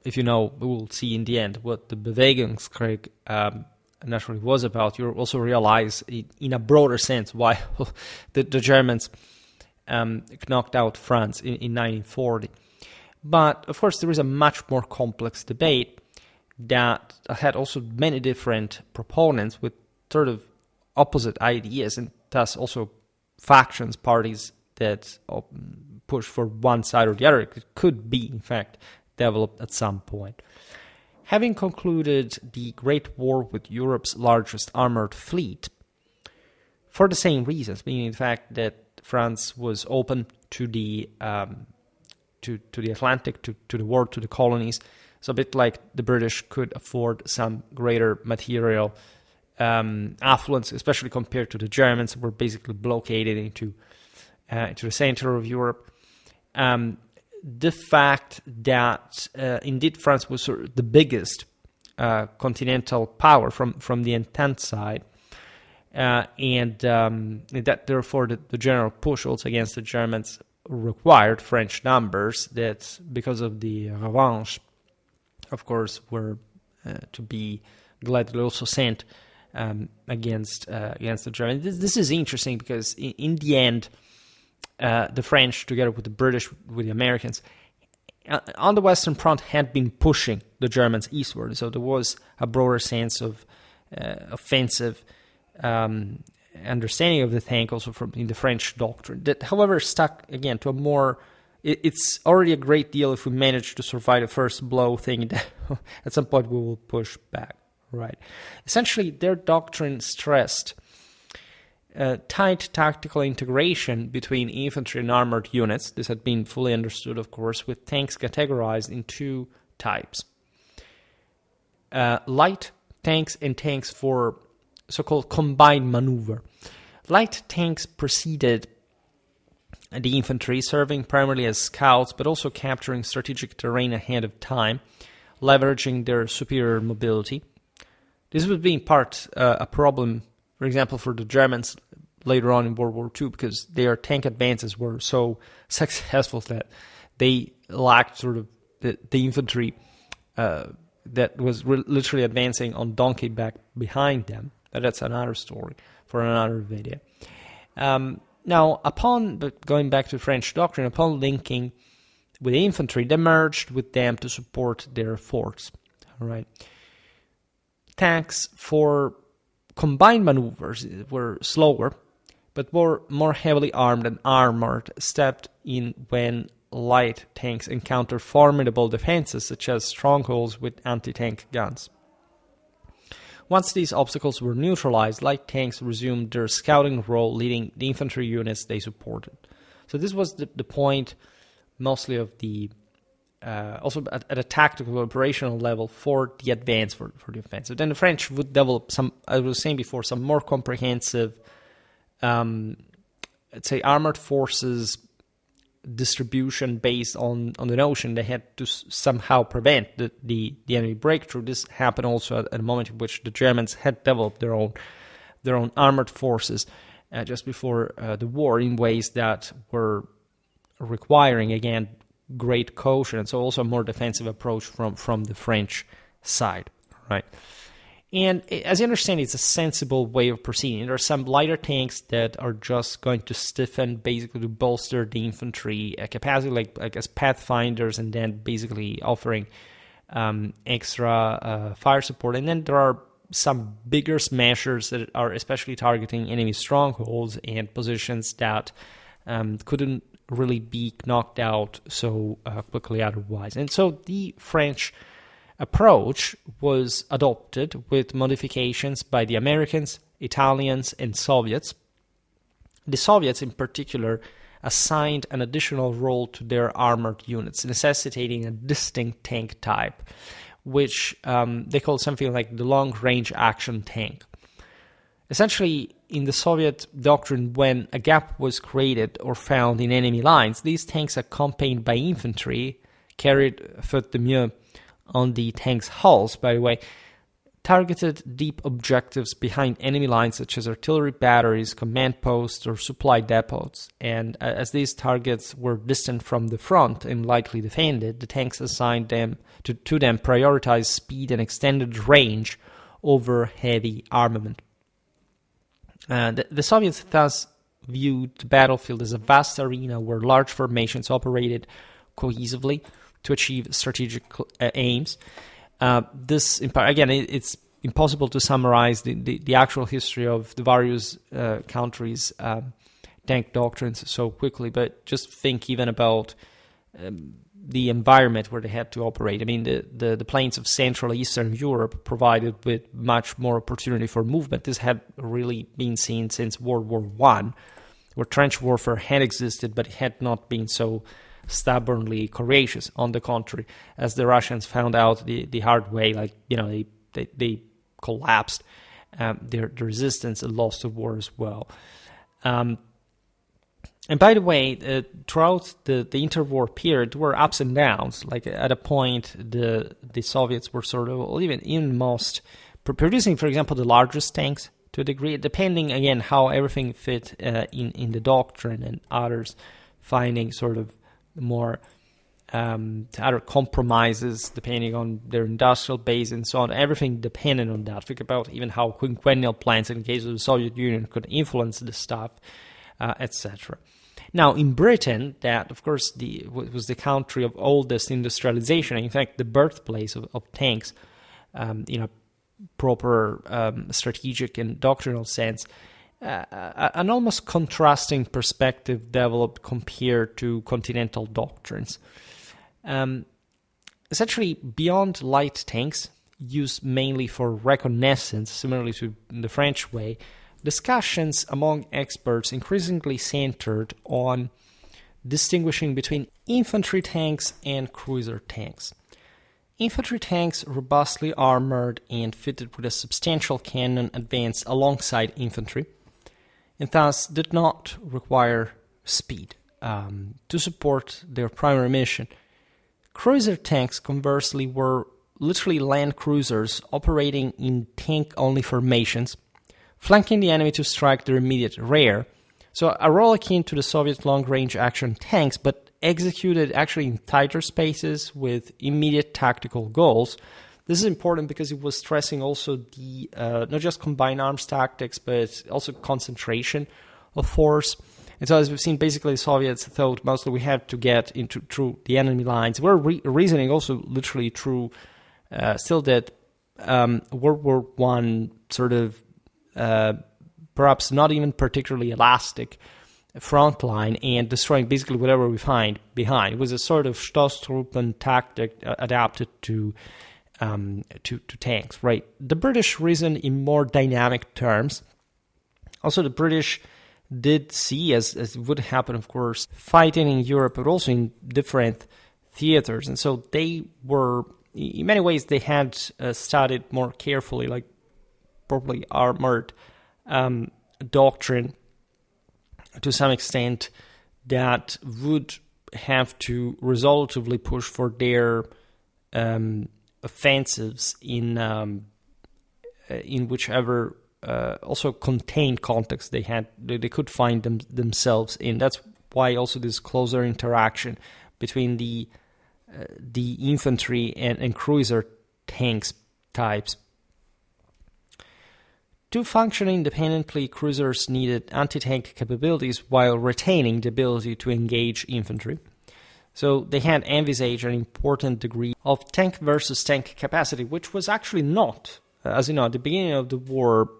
If you know, we will see in the end what the Bewegungskrieg naturally was about. You also realize, in a broader sense, why the Germans knocked out France in 1940. But, of course, there is a much more complex debate that had also many different proponents with sort of opposite ideas, and thus also factions, parties that push for one side or the other. It could be, in fact, developed at some point. Having concluded the Great War with Europe's largest armored fleet, for the same reasons, meaning the fact that France was open to the Atlantic, to the war, to the colonies, so a bit like the British could afford some greater material affluence, especially compared to the Germans, who were basically blockaded into the center of Europe. The fact that indeed France was sort of the biggest continental power from the Entente side, and that therefore the general push also against the Germans required French numbers that, because of the revanche, of course, were to be gladly also sent against the Germans. This is interesting because in the end, the French, together with the British, with the Americans, on the Western Front had been pushing the Germans eastward. So there was a broader sense of offensive understanding of the tank also in the French doctrine. That, however, stuck, again, to a more... It's already a great deal if we manage to survive the first blow thing. That at some point we will push back, right? Essentially, their doctrine stressed tight tactical integration between infantry and armored units. This had been fully understood, of course, with tanks categorized in two types. Light tanks and tanks for so-called combined maneuver. Light tanks preceded the infantry, serving primarily as scouts, but also capturing strategic terrain ahead of time, leveraging their superior mobility. This would be in part a problem, for example, for the Germans later on in World War II, because their tank advances were so successful that they lacked sort of the infantry that was literally advancing on donkey back behind them. But that's another story for another video. Now, going back to French doctrine, upon linking with the infantry, they merged with them to support their forts. All right. Tanks for combined maneuvers were slower, but were more heavily armed and armored, stepped in when light tanks encounter formidable defenses, such as strongholds with anti-tank guns. Once these obstacles were neutralized, light tanks resumed their scouting role, leading the infantry units they supported. So this was the point, mostly of the, also at a tactical, operational level for the advance, for the offensive. Then the French would develop some, as I was saying before, some more comprehensive, let's say, armored forces distribution based on the notion they had to somehow prevent the enemy breakthrough. This happened also at a moment in which the Germans had developed their own armored forces just before the war in ways that were requiring, again, great caution, and so also a more defensive approach from the French side, right? And as you understand, it's a sensible way of proceeding. There are some lighter tanks that are just going to stiffen, basically to bolster the infantry capacity, like as pathfinders, and then basically offering extra fire support. And then there are some bigger smashers that are especially targeting enemy strongholds and positions that couldn't really be knocked out so quickly otherwise. And so the French approach was adopted with modifications by the Americans, Italians, and Soviets. The Soviets, in particular, assigned an additional role to their armored units, necessitating a distinct tank type, which they called something like the long-range action tank. Essentially, in the Soviet doctrine, when a gap was created or found in enemy lines, these tanks, accompanied by infantry, carried faute de mieux on the tank's hulls, by the way, targeted deep objectives behind enemy lines such as artillery batteries, command posts, or supply depots. And as these targets were distant from the front and lightly defended, the tanks assigned them to them prioritized speed and extended range over heavy armament. The Soviets thus viewed the battlefield as a vast arena where large formations operated cohesively to achieve strategic aims. This, again, it's impossible to summarize the actual history of the various countries' tank doctrines so quickly, but just think even about the environment where they had to operate. I mean, the plains of Central Eastern Europe provided with much more opportunity for movement. This had really been seen since World War I, where trench warfare had existed, but it had not been so stubbornly courageous. On the contrary, as the Russians found out the hard way, they collapsed their resistance and lost the war as well. And by the way, throughout the interwar period, there were ups and downs. Like at a point, the Soviets were sort of even most producing, for example, the largest tanks to a degree, depending again how everything fit in the doctrine, and others finding sort of more other compromises depending on their industrial base and so on. Everything depended on that. Think about even how quinquennial plans in the case of the Soviet Union could influence the stuff, etc. Now, in Britain, that of course was the country of oldest industrialization, in fact, the birthplace of tanks, in a proper strategic and doctrinal sense. An almost contrasting perspective developed compared to continental doctrines. Essentially, beyond light tanks, used mainly for reconnaissance, similarly to the French way, discussions among experts increasingly centered on distinguishing between infantry tanks and cruiser tanks. Infantry tanks, robustly armored and fitted with a substantial cannon, advanced alongside infantry, and thus did not require speed to support their primary mission. Cruiser tanks, conversely, were literally land cruisers operating in tank-only formations, flanking the enemy to strike their immediate rear. So a role akin to the Soviet long-range action tanks, but executed actually in tighter spaces with immediate tactical goals. This is important because it was stressing also the not just combined arms tactics, but also concentration of force. And so as we've seen, basically the Soviets thought mostly we had to get through the enemy lines. We're reasoning also literally through still that World War I sort of perhaps not even particularly elastic front line and destroying basically whatever we find behind. It was a sort of Stoßtruppen tactic adapted to tanks, right? The British reasoned in more dynamic terms. Also, the British did see, as would happen, of course, fighting in Europe, but also in different theaters. And so they were, in many ways, they had studied more carefully, like properly armored doctrine to some extent that would have to resolutively push for their offensives in whichever also contained context they could find themselves in. That's why also this closer interaction between the infantry and cruiser tanks types. To function independently, cruisers needed anti-tank capabilities while retaining the ability to engage infantry. So they had envisaged an important degree of tank versus tank capacity, which was actually not, as you know, at the beginning of the war,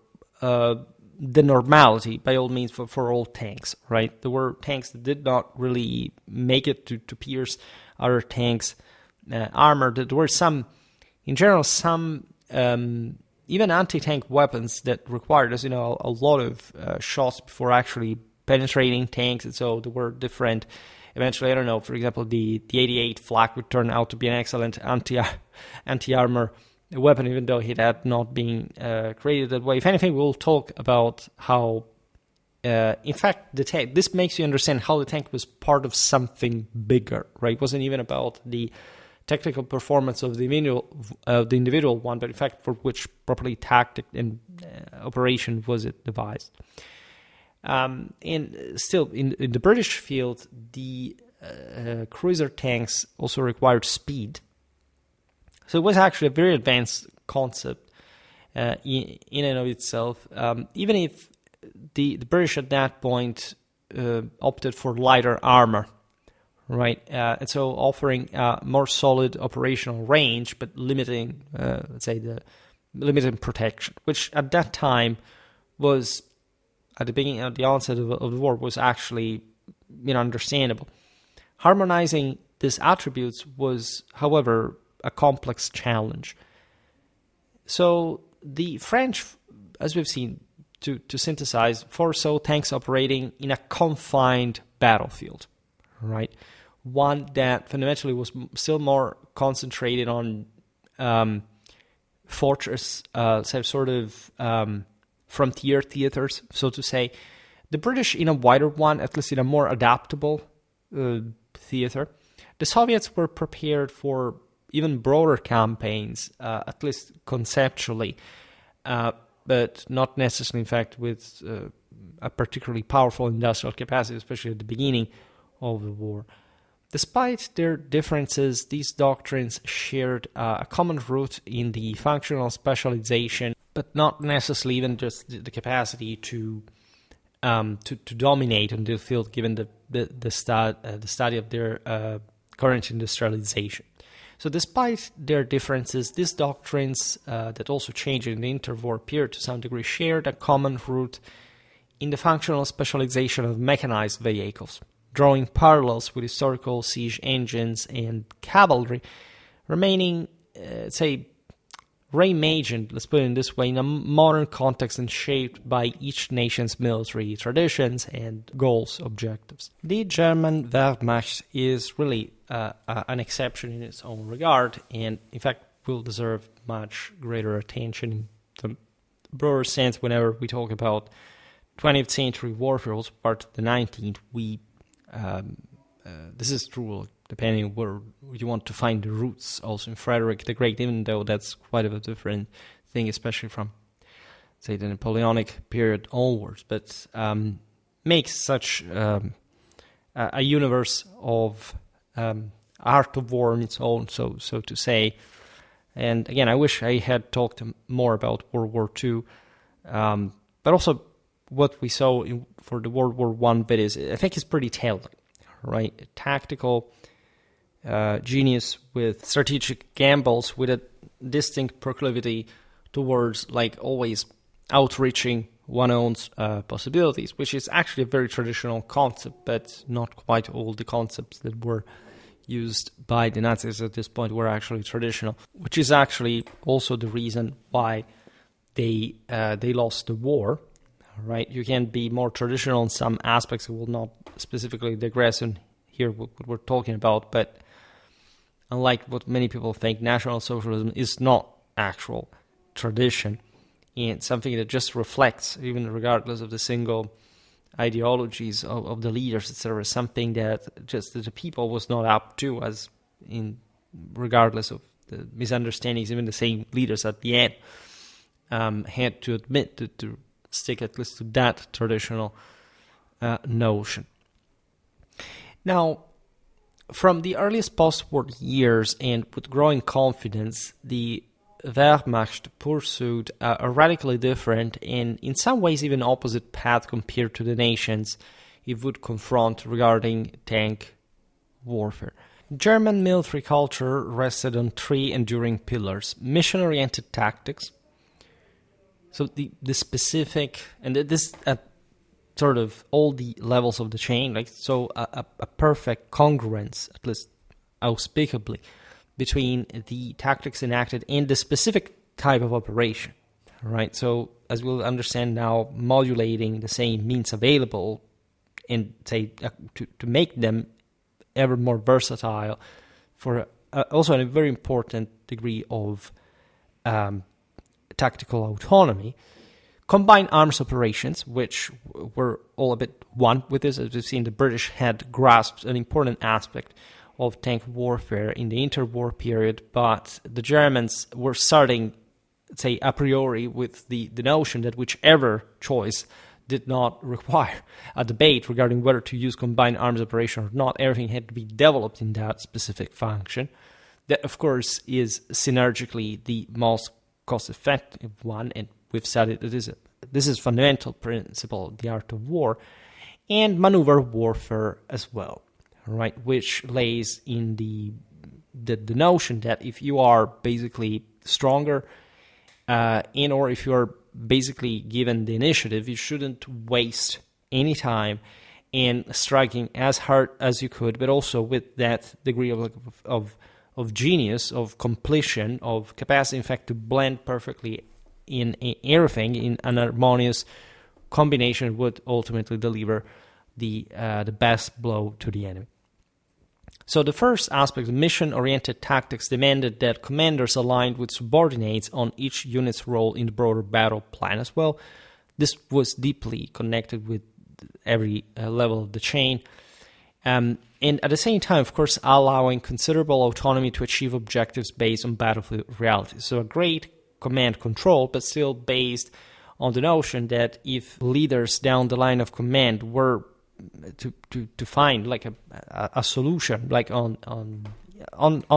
the normality, by all means, for all tanks, right? There were tanks that did not really make it to pierce other tanks' armor. There were some, in general, even anti-tank weapons that required, as you know, a lot of shots before actually penetrating tanks, and so there were different. Eventually, I don't know, for example, the 88 flak would turn out to be an excellent anti-armor weapon, even though it had not been created that way. If anything, we'll talk about how, in fact, the tank. This makes you understand how the tank was part of something bigger, right? It wasn't even about the technical performance of the individual one, but in fact, for which properly tactic and operation was it devised. And still, in the British field, the cruiser tanks also required speed. So it was actually a very advanced concept in and of itself, even if the British at that point opted for lighter armor, right? And so offering more solid operational range, but limiting, let's say, the limited protection, which at that time was, at the beginning, at the onset of the war, was actually, understandable. Harmonizing these attributes was, however, a complex challenge. So the French, as we've seen, to synthesize, foresaw tanks operating in a confined battlefield, right? One that fundamentally was still more concentrated on fortress, sort of frontier theaters, so to say. The British in a wider one, at least in a more adaptable theater. The Soviets were prepared for even broader campaigns, at least conceptually, but not necessarily, in fact, with a particularly powerful industrial capacity, especially at the beginning of the war. Despite their differences, these doctrines shared a common root in the functional specialization, but not necessarily even just the capacity to dominate on the field, given the study of their current industrialization. So despite their differences, these doctrines that also changed in the interwar period to some degree shared a common root in the functional specialization of mechanized vehicles, drawing parallels with historical siege engines and cavalry, remaining, reimagined, let's put it in this way, in a modern context and shaped by each nation's military traditions and goals, objectives. The German Wehrmacht is really an exception in its own regard, and in fact will deserve much greater attention in the broader sense whenever we talk about 20th century warfare, also part of the 19th. This is true depending on where you want to find the roots, also in Frederick the Great, even though that's quite a different thing, especially from, say, the Napoleonic period onwards, but makes such a universe of art of war in its own, so to say. And again, I wish I had talked more about World War II, but also what we saw for the World War I videos, I think is pretty telling, right? Tactical genius with strategic gambles, with a distinct proclivity towards, like, always outreaching one's own possibilities, which is actually a very traditional concept, but not quite all the concepts that were used by the Nazis at this point were actually traditional, which is actually also the reason why they lost the war, right? You can be more traditional in some aspects. I will not specifically digress on here what we're talking about, but unlike what many people think, National Socialism is not actual tradition, and something that just reflects, even regardless of the single ideologies of the leaders, etc., something that just the people was not up to, as in regardless of the misunderstandings, even the same leaders at the end had to admit to stick at least to that traditional notion. Now, From the earliest post-war years and with growing confidence, the Wehrmacht pursued a radically different and in some ways even opposite path compared to the nations it would confront regarding tank warfare. German military culture rested on three enduring pillars: mission-oriented tactics. So the specific, and this at sort of all the levels of the chain, like so a perfect congruence, at least auspicably, between the tactics enacted and the specific type of operation, right? So as we'll understand now, modulating the same means available and say to make them ever more versatile for also a very important degree of tactical autonomy. Combined arms operations, which were all a bit one with this, as we've seen, the British had grasped an important aspect of tank warfare in the interwar period, but the Germans were starting, say, a priori with the notion that whichever choice did not require a debate regarding whether to use combined arms operation or not. Everything had to be developed in that specific function. That, of course, is synergically the most cost-effective one, and we've said it. This is fundamental principle of the art of war, and maneuver warfare as well, right? Which lays in the notion that if you are basically stronger, or if you are basically given the initiative, you shouldn't waste any time in striking as hard as you could, but also with that degree of genius, of completion, of capacity, in fact, to blend perfectly in everything in an harmonious combination would ultimately deliver the best blow to the enemy. So the first aspect, mission-oriented tactics, demanded that commanders aligned with subordinates on each unit's role in the broader battle plan as well. This was deeply connected with every level of the chain. And at the same time, of course, allowing considerable autonomy to achieve objectives based on battlefield realities. So a great command control, but still based on the notion that if leaders down the line of command were to find like a solution, like on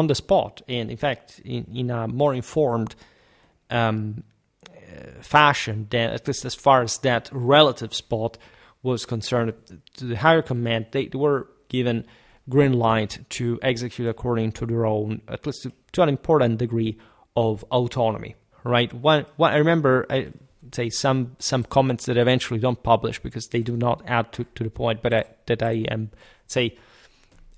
the spot, and in fact in a more informed fashion, than at least as far as that relative spot was concerned, to the higher command, they were given green light to execute according to their own, at least to an important degree of autonomy. Right? One I remember, I say some comments that eventually don't publish because they do not add to the point, but that I am say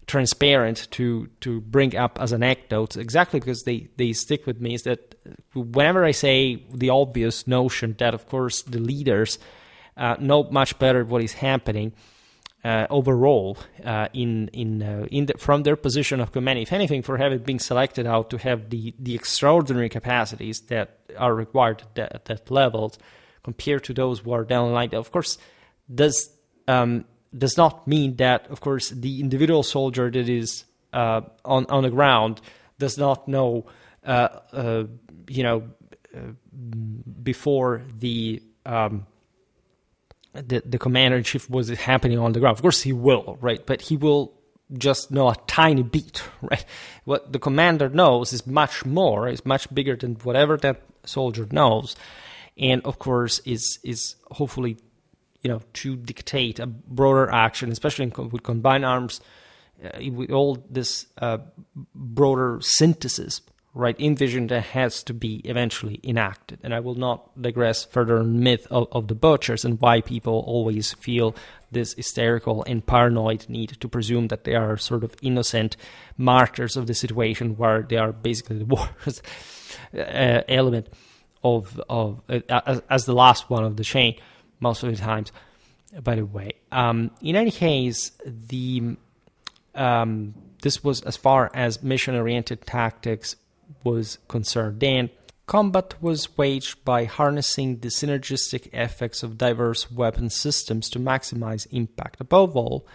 transparent to bring up as an anecdote, exactly because they stick with me, is that whenever I say the obvious notion that of course the leaders know much better what is happening overall from their position of command, if anything, for having been selected out to have the extraordinary capacities that are required at that level compared to those who are down the line, of course, does not mean that, of course, the individual soldier that is on the ground does not know, before the commander-in-chief was happening on the ground. Of course he will, right? But he will just know a tiny bit, right? What the commander knows is much more, is much bigger than whatever that soldier knows. And of course is hopefully, to dictate a broader action, especially with combined arms, with all this broader synthesis, right, envisioned that has to be eventually enacted. And I will not digress further on the myth of the butchers and why people always feel this hysterical and paranoid need to presume that they are sort of innocent martyrs of the situation, where they are basically the worst element of as the last one of the chain most of the times, by the way. In any case, this was as far as mission-oriented tactics was concerned. Then combat was waged by harnessing the synergistic effects of diverse weapon systems to maximize impact. Above all,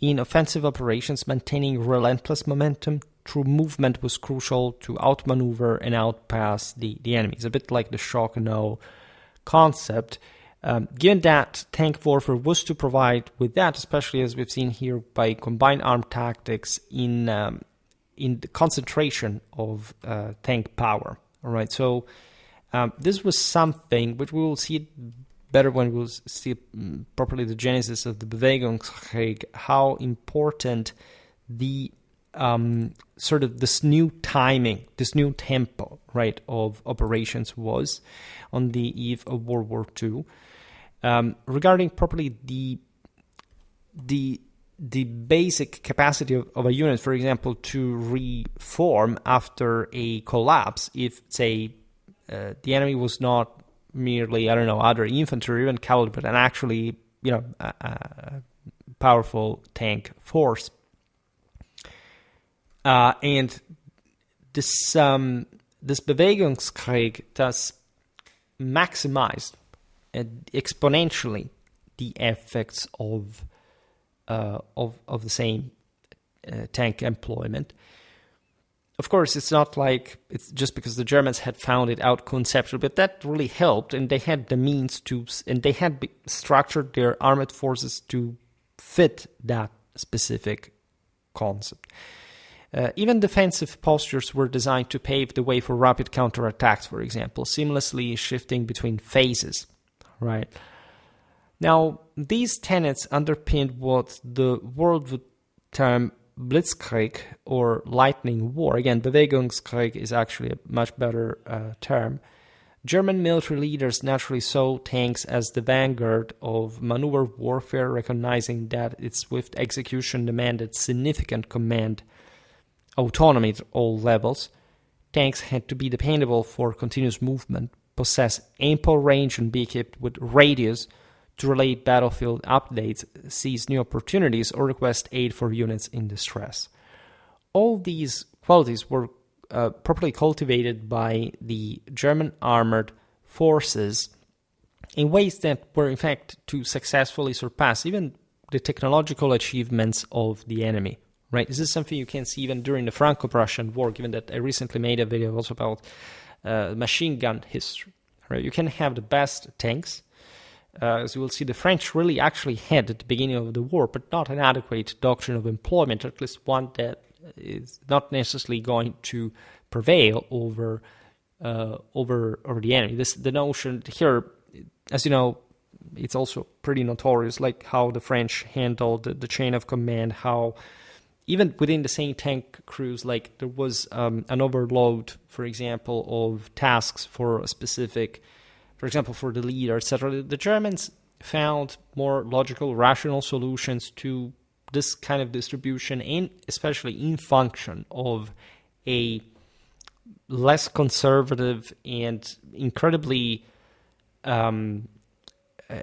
in offensive operations, maintaining relentless momentum through movement was crucial to outmaneuver and outpass the enemy. It's a bit like the shock and awe concept, Given that tank warfare was to provide with that, especially as we've seen here by combined armed tactics in the concentration of tank power. All right, so this was something which we will see it better when we'll see properly the genesis of the Bewegungskrieg, how important the sort of this new timing, this new tempo, right, of operations was on the eve of World War II. Regarding properly the basic capacity of a unit, for example, to reform after a collapse, if, say, the enemy was not merely, other infantry or even cavalry, but an actually, a powerful tank force. And this Bewegungskrieg thus maximized exponentially the effects of the same tank employment. Of course, it's not like it's just because the Germans had found it out conceptually, but that really helped, and they had the means to, and they had structured their armored forces to fit that specific concept. Even defensive postures were designed to pave the way for rapid counterattacks, for example, seamlessly shifting between phases, right? Now, these tenets underpinned what the world would term Blitzkrieg or lightning war. Again, Bewegungskrieg is actually a much better term. German military leaders naturally saw tanks as the vanguard of maneuver warfare, recognizing that its swift execution demanded significant command autonomy at all levels. Tanks had to be dependable for continuous movement, possess ample range, and be equipped with radios to relay battlefield updates, seize new opportunities, or request aid for units in distress. All these qualities were properly cultivated by the German armored forces in ways that were, in fact, to successfully surpass even the technological achievements of the enemy. Right? This is something you can see even during the Franco-Prussian War, given that I recently made a video also about machine gun history. Right? You can have the best tanks. As you will see, the French really actually had at the beginning of the war, but not an adequate doctrine of employment, or at least one that is not necessarily going to prevail over the enemy. The notion here, as you know, it's also pretty notorious, like how the French handled the chain of command, how even within the same tank crews, like there was an overload, for example, of tasks for a specific, for example, for the leader, etc. The Germans found more logical, rational solutions to this kind of distribution, and especially in function of a less conservative and incredibly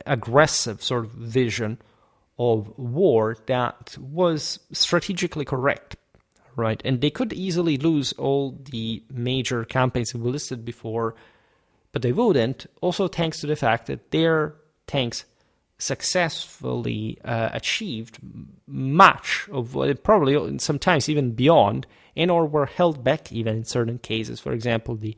aggressive sort of vision of war that was strategically correct, right? And they could easily lose all the major campaigns we listed before, but they wouldn't, also thanks to the fact that their tanks successfully achieved much of what probably sometimes even beyond, and or were held back even in certain cases. For example, the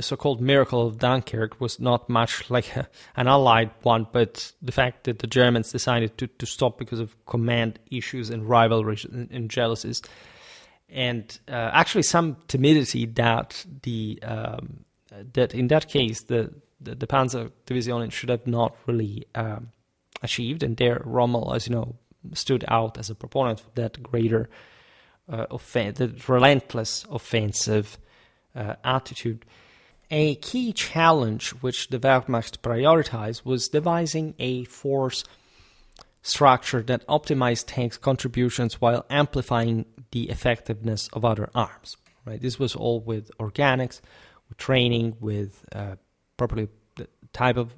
so-called miracle of Dunkirk was not much like an Allied one, but the fact that the Germans decided to stop because of command issues and rivalries and jealousies, and actually some timidity that that in that case the Panzer Division should have not really achieved, and there Rommel, as you know, stood out as a proponent of that greater the relentless offensive attitude. A key challenge which the Wehrmacht prioritized was devising a force structure that optimized tanks' contributions while amplifying the effectiveness of other arms. Right? This was all with organics, with training, with properly the type of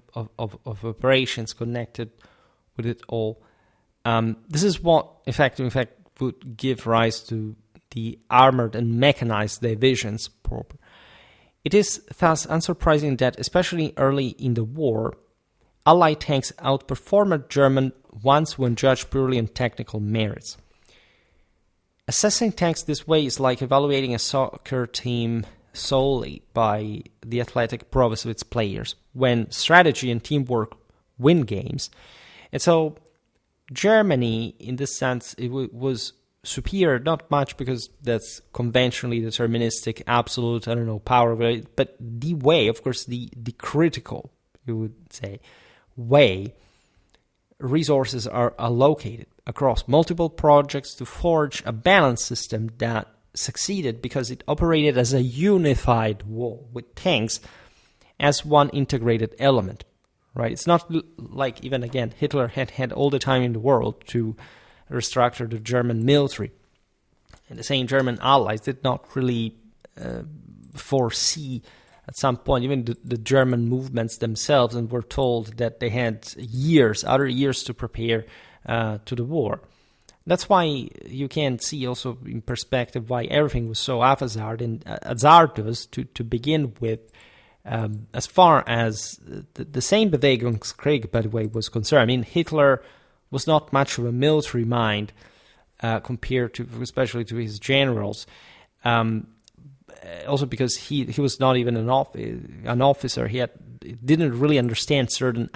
operations connected with it all. This is what, in fact, would give rise to the armored and mechanized divisions proper. It is thus unsurprising that, especially early in the war, Allied tanks outperformed German ones when judged purely on technical merits. Assessing tanks this way is like evaluating a soccer team solely by the athletic prowess of its players, when strategy and teamwork win games. And so Germany, in this sense, it was superior, not much because that's conventionally deterministic, absolute, power, but the way, of course, the critical, you would say, way resources are allocated across multiple projects to forge a balanced system that succeeded because it operated as a unified whole with tanks as one integrated element, right? It's not like, even again, Hitler had all the time in the world to restructure the German military. And the same German allies did not really foresee at some point even the German movements themselves, and were told that they had other years to prepare to the war. That's why you can see also in perspective why everything was so hazardous to begin with, as far as the same Bewegungskrieg, by the way, was concerned. I mean, Hitler was not much of a military mind compared to, especially to his generals. Also because he was not even an officer. He didn't really understand certain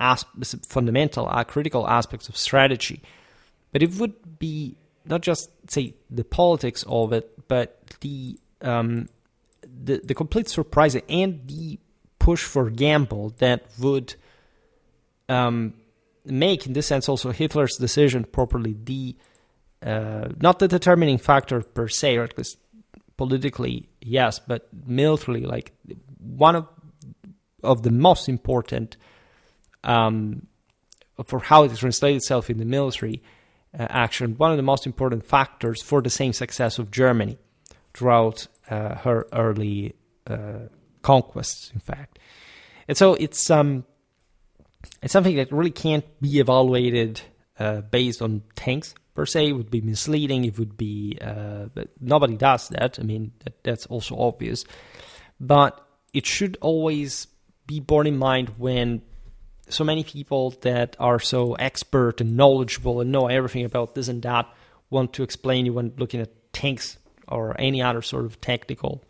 fundamental, critical aspects of strategy. But it would be not just, say, the politics of it, but the complete surprise and the push for gamble that would make, in this sense, also Hitler's decision properly not the determining factor per se, or at least politically, yes, but militarily, like one of the most important for how it translates itself in the military action, one of the most important factors for the same success of Germany throughout her early conquests, in fact. And so it's something that really can't be evaluated based on tanks per se. It would be misleading. It would be, but nobody does that. I mean, that's also obvious. But it should always be borne in mind when so many people that are so expert and knowledgeable and know everything about this and that want to explain you when looking at tanks or any other sort of technical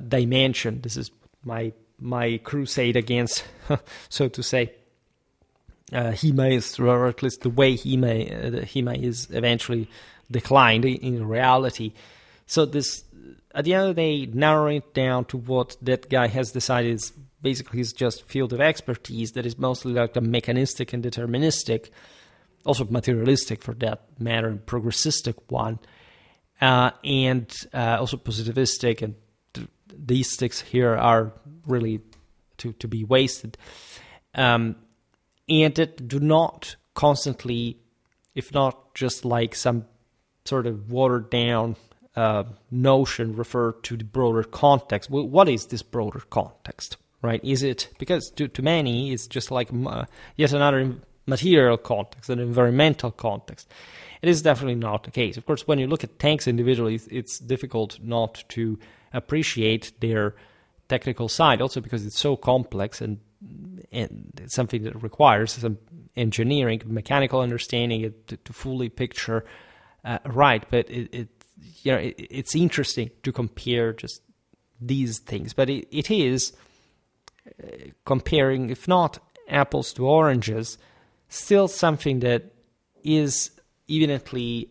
dimension. This is my crusade against, so to say, Hima, or at least the way Hima is eventually declined in reality. So this, at the end of the day, narrowing it down to what that guy has decided is basically his just field of expertise, that is mostly like a mechanistic and deterministic, also materialistic for that matter, and progressistic one, and also positivistic, and these sticks here are really to be wasted. And that do not constantly, if not just like some sort of watered down notion, refer to the broader context. Well, what is this broader context, right? Is it, because to many it's just like yet another material context, an environmental context. It is definitely not the case. Of course, when you look at tanks individually, it's difficult not to appreciate their technical side, also because it's so complex and it's something that requires some engineering, mechanical understanding to fully picture right. But it's interesting to compare just these things. But it is comparing, if not apples to oranges, still something that is evidently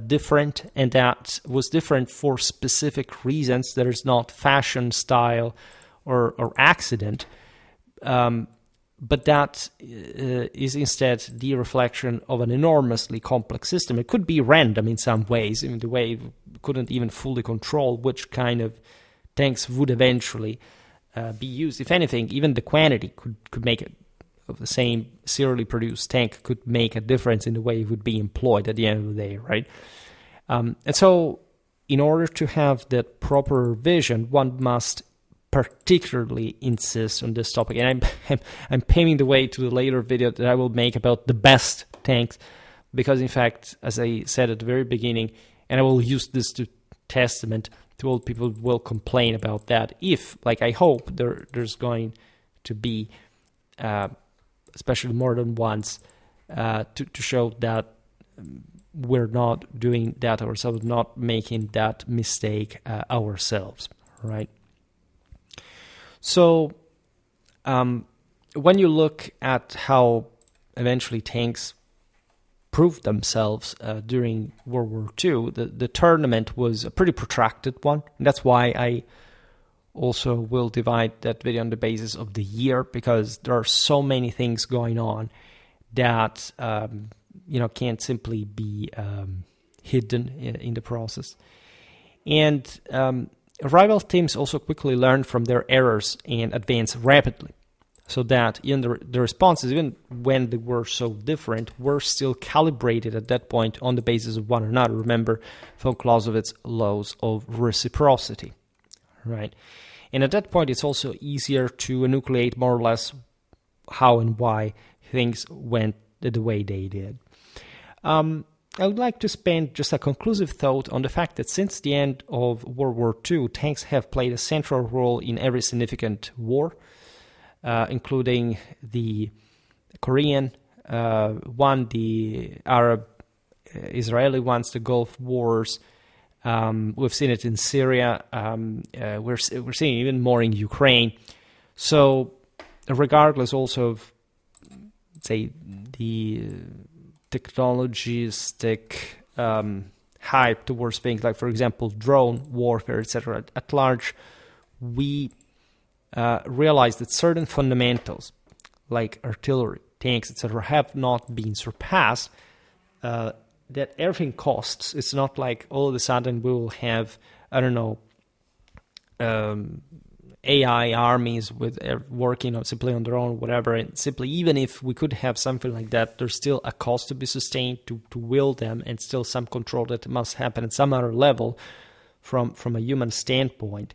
different, and that was different for specific reasons. There is not fashion, style, or accident. But that is instead the reflection of an enormously complex system. It could be random in some ways, in the way it couldn't even fully control which kind of tanks would eventually be used. If anything, even the quantity could make it, of the same serially produced tank could make a difference in the way it would be employed at the end of the day, right? And so in order to have that proper vision, one must particularly insist on this topic. And I'm paving the way to the later video that I will make about the best tanks, because in fact, as I said at the very beginning, and I will use this to testament to all people who will complain about that, if, like I hope, there's going to be, especially more than once, to show that we're not doing that ourselves, not making that mistake ourselves, right? So when you look at how eventually tanks proved themselves during World War II, the tournament was a pretty protracted one. And that's why I also will divide that video on the basis of the year, because there are so many things going on that can't simply be hidden in the process. And rival teams also quickly learn from their errors and advance rapidly, so that even the responses, even when they were so different, were still calibrated at that point on the basis of one another. Remember von Clausewitz's laws of reciprocity, right? And at that point, it's also easier to enucleate more or less how and why things went the way they did. I would like to spend just a conclusive thought on the fact that since the end of World War II, tanks have played a central role in every significant war, including the Korean one, the Arab-Israeli ones, the Gulf Wars. We've seen it in Syria. We're seeing even more in Ukraine. So regardless also of, say, the technologistic hype towards things like, for example, drone warfare, etc. At large, we realize that certain fundamentals, like artillery, tanks, etc., have not been surpassed, that everything costs. It's not like all of a sudden we will have, AI armies with working simply on their own, whatever. And simply, even if we could have something like that, there's still a cost to be sustained to wield them, and still some control that must happen at some other level from a human standpoint.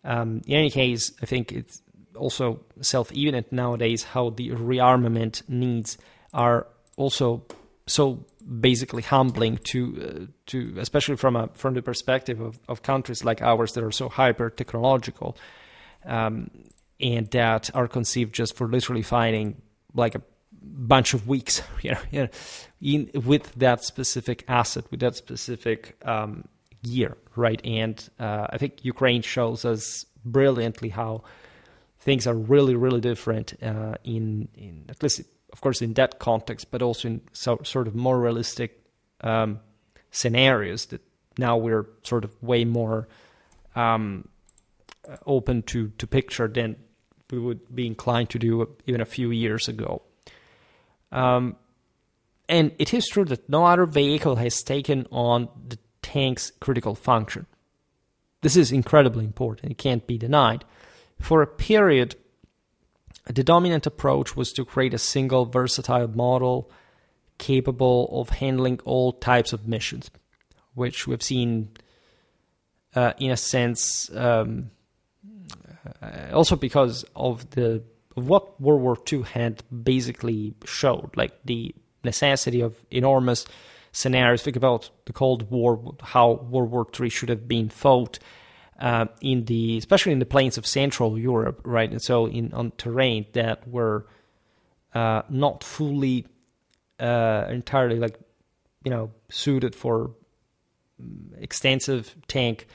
In any case, I think it's also self-evident nowadays how the rearmament needs are also so basically humbling to especially from the perspective of countries like ours that are so hyper technological. And that are conceived just for literally fighting like a bunch of weeks, with that specific asset, with that specific gear, right? And I think Ukraine shows us brilliantly how things are really, really different in at least, of course, in that context, but also in sort of more realistic scenarios that now we're sort of way more open to picture than we would be inclined to do even a few years ago. And it is true that no other vehicle has taken on the tank's critical function. This is incredibly important. It can't be denied. For a period, the dominant approach was to create a single versatile model capable of handling all types of missions, which we've seen in a sense also because of what World War II had basically showed, like the necessity of enormous scenarios. Think about the Cold War, how World War III should have been fought especially in the plains of Central Europe, right? And so on terrain that were not fully entirely suited for extensive tank,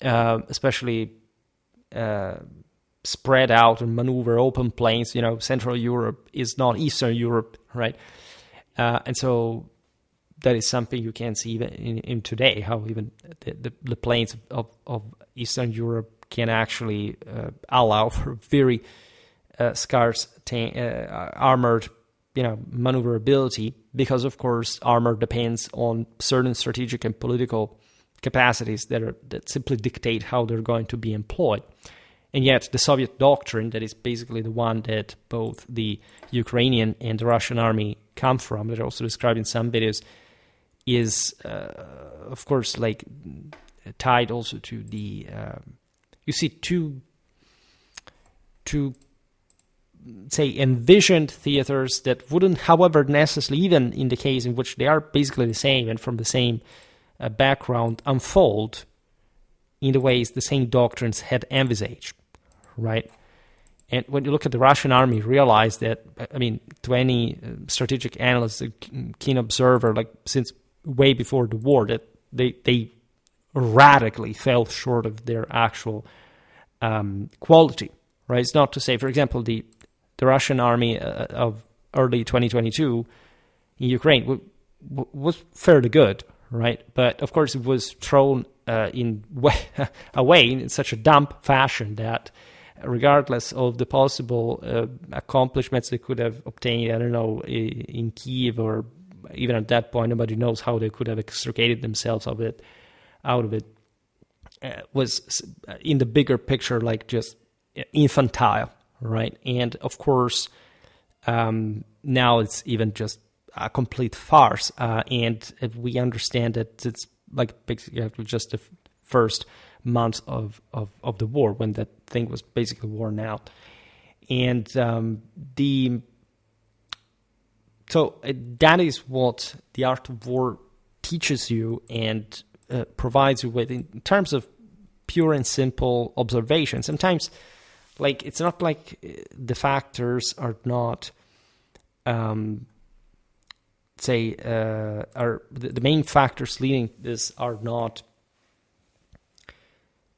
especially spread out and maneuver open plains. Central Europe is not Eastern Europe, right? And so that is something you can see even in today, how even the plains of Eastern Europe can actually allow for very scarce armored maneuverability, because of course armor depends on certain strategic and political capacities that simply dictate how they're going to be employed. And yet the Soviet doctrine, that is basically the one that both the Ukrainian and the Russian army come from, that are also described in some videos, is of course tied also to the you see two say envisioned theaters that wouldn't, however, necessarily, even in the case in which they are basically the same and from the same background, unfold in the ways the same doctrines had envisaged, right? And when you look at the Russian army, realize that, to any strategic analyst, a keen observer, since way before the war, that they radically fell short of their actual quality, right? It's not to say, for example, the Russian army of early 2022 in Ukraine was fairly good, right? But of course, it was thrown away in such a dumb fashion that, regardless of the possible accomplishments they could have obtained, I don't know, in Kiev, or even at that point, nobody knows how they could have extricated themselves out of it, was in the bigger picture like just infantile, right? And of course, now it's even just a complete farce, and we understand that it's like basically just the first months of the war, when that thing was basically worn out. And so that is what the art of war teaches you and provides you with in terms of pure and simple observation. Sometimes, like, it's not like the factors are not, are the main factors leading this are not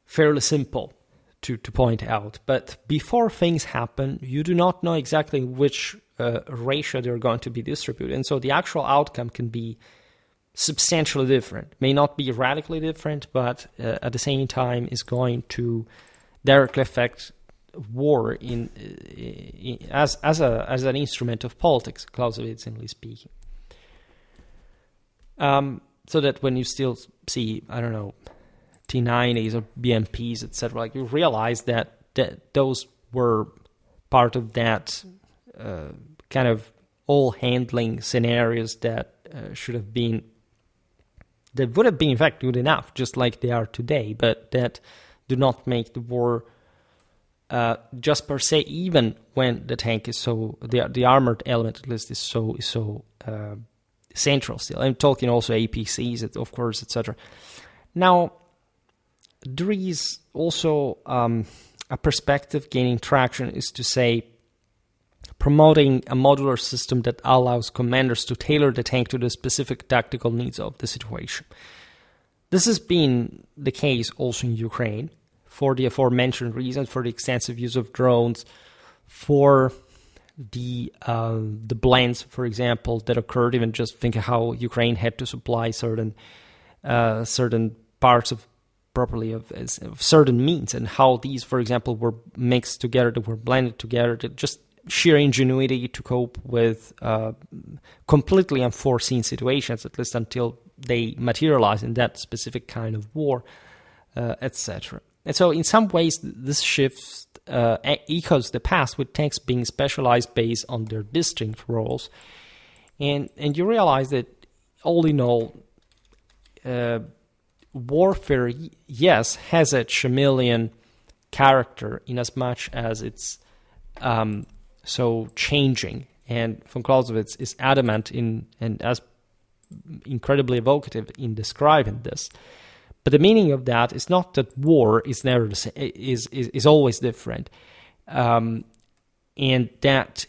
fairly simple to point out. But before things happen, you do not know exactly which ratio they're going to be distributed. And so the actual outcome can be substantially different. May not be radically different, but at the same time is going to directly affect war as an instrument of politics, Clausewitzingly speaking. So that when you still see, I don't know, T90s or BMPs, etc., like, you realize that those were part of that kind of all-handling scenarios that would have been in fact good enough, just like they are today, but that do not make the war just per se, even when the tank is so, the armored element at least is so central still. I'm talking also APCs, of course, etc. Now, there is also a perspective gaining traction, is to say, promoting a modular system that allows commanders to tailor the tank to the specific tactical needs of the situation. This has been the case also in Ukraine, for the aforementioned reasons, for the extensive use of drones, for the blends, for example, that occurred. Even just think of how Ukraine had to supply certain parts of certain means, and how these, for example, were mixed together, that were blended together, that just sheer ingenuity to cope with completely unforeseen situations, at least until they materialize in that specific kind of war, etc. And so in some ways, this shift echoes the past, with tanks being specialized based on their distinct roles. And you realize that, all in all, warfare, yes, has a chameleon character in as much as it's so changing. And von Clausewitz is adamant and as incredibly evocative in describing this. But the meaning of that is not that war is never the same, is always different, and that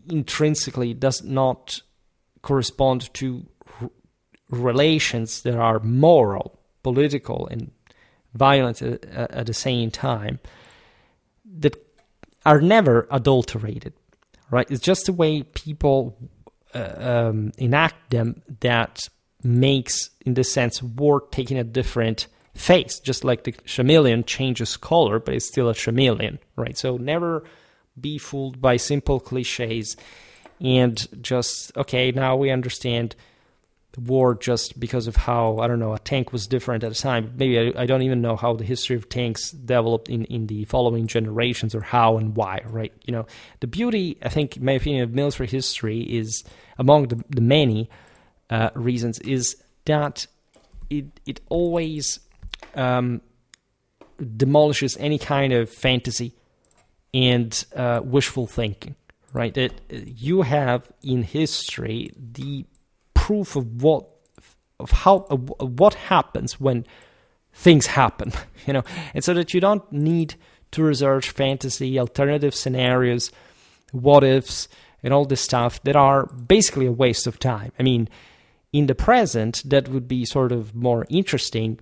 intrinsically does not correspond to relations that are moral, political, and violent at the same time, that are never adulterated, right? It's just the way people enact them that makes, in this sense, war taking a different face. Just like the chameleon changes color, but it's still a chameleon, right? So never be fooled by simple cliches and just, okay, now we understand the war just because of how, I don't know, a tank was different at a time. Maybe I don't even know how the history of tanks developed in the following generations, or how and why, right? You know, the beauty, I think, in my opinion, of military history is, among the many reasons, is that it always demolishes any kind of fantasy and wishful thinking, right? That you have in history the proof of what happens when things happen, you know, and so that you don't need to research fantasy, alternative scenarios, what ifs, and all this stuff that are basically a waste of time. I mean, in the present, that would be sort of more interesting,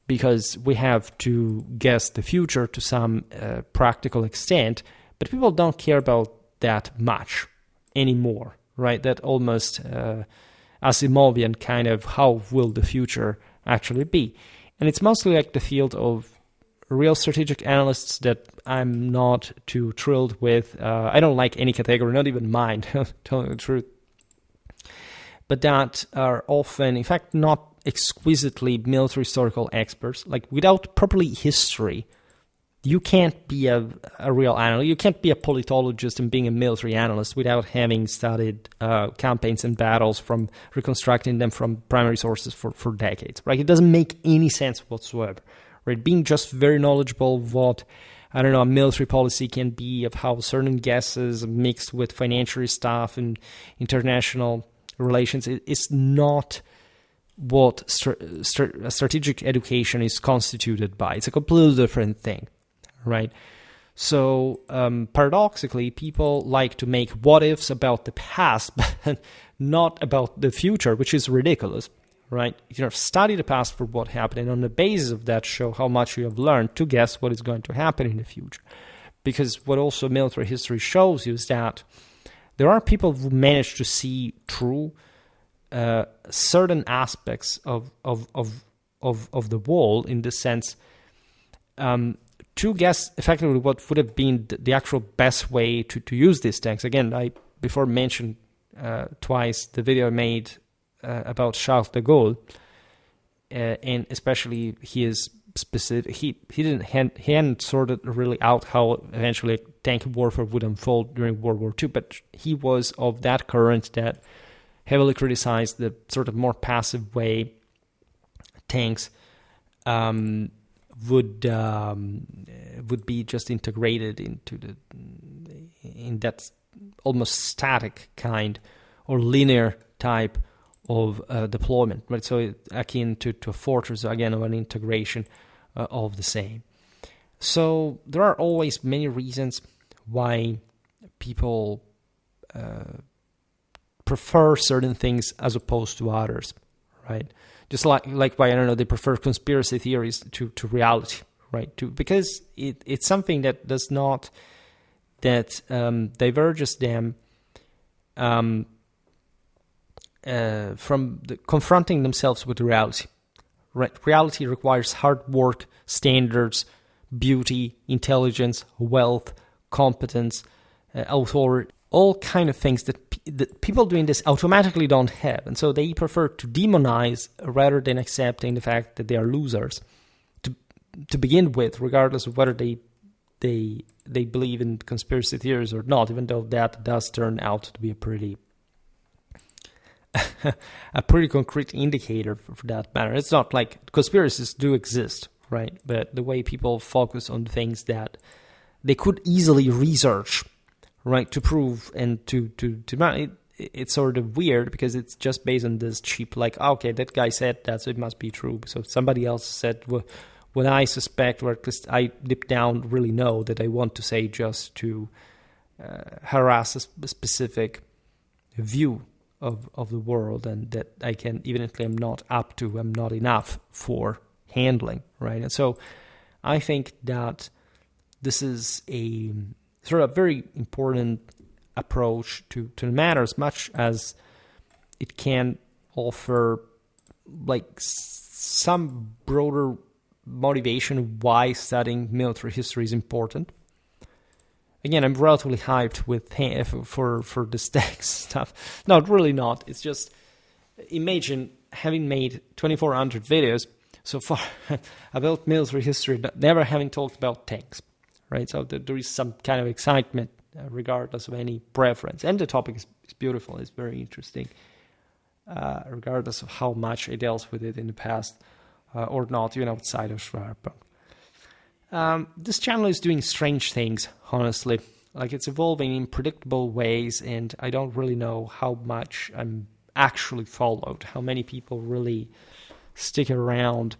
because we have to guess the future to some practical extent, but people don't care about that much anymore, right? That almost Asimovian kind of how will the future actually be. And it's mostly like the field of real strategic analysts that I'm not too thrilled with. I don't like any category, not even mine, telling the truth. But that are often, in fact, not exquisitely military historical experts. Like, without properly history, you can't be a real analyst. You can't be a politologist and being a military analyst without having studied campaigns and battles, from reconstructing them from primary sources for decades, right? It doesn't make any sense whatsoever, right? Being just very knowledgeable of what, I don't know, a military policy can be, of how certain guesses mixed with financial stuff and international relations is not what strategic education is constituted by. It's a completely different thing, right? So paradoxically, people like to make what-ifs about the past, but not about the future, which is ridiculous, right? Study the past for what happened, and on the basis of that, show how much you have learned to guess what is going to happen in the future. Because what also military history shows you is that there are people who manage to see through certain aspects of the wall, in the sense to guess effectively what would have been the actual best way to use these tanks. Again, I before mentioned twice the video I made about Charles de Gaulle, and especially his specific. He hadn't sorted really out how eventually tank warfare would unfold during World War II, but he was of that current that heavily criticized the sort of more passive way tanks would be just integrated in that almost static kind or linear type of deployment, right? So akin to a fortress, again, of an integration of the same. So there are always many reasons why people prefer certain things as opposed to others, right? Just like why, I don't know, they prefer conspiracy theories to reality, right? Because it's something that does not, that diverges them from confronting themselves with reality, right? Reality requires hard work, standards, beauty, intelligence, wealth, competence, authority, all kind of things that people doing this automatically don't have. And so they prefer to demonize rather than accepting the fact that they are losers to begin with, regardless of whether they believe in conspiracy theories or not, even though that does turn out to be a pretty concrete indicator for that matter. It's not like conspiracies do exist, right? But the way people focus on things that they could easily research, right, to prove and to it's sort of weird, because it's just based on this cheap, like, okay, that guy said that, so it must be true. So somebody else said what I suspect, or at least I deep down really know that I want to say, just to harass a specific view of the world, and that I can, even if I'm not up to, I'm not enough for handling, right? And so I think that this is a sort of very important approach to the matter, as much as it can offer like some broader motivation of why studying military history is important. Again, I'm relatively hyped with for this text stuff. No, really not. It's just, imagine having made 2,400 videos so far about military history, but never having talked about tanks, right? So there is some kind of excitement regardless of any preference. And the topic is beautiful. It's very interesting, regardless of how much I dealt with it in the past or not, even outside of Schwerpunkt. This channel is doing strange things, honestly. Like, it's evolving in predictable ways, and I don't really know how much I'm actually followed, how many people really stick around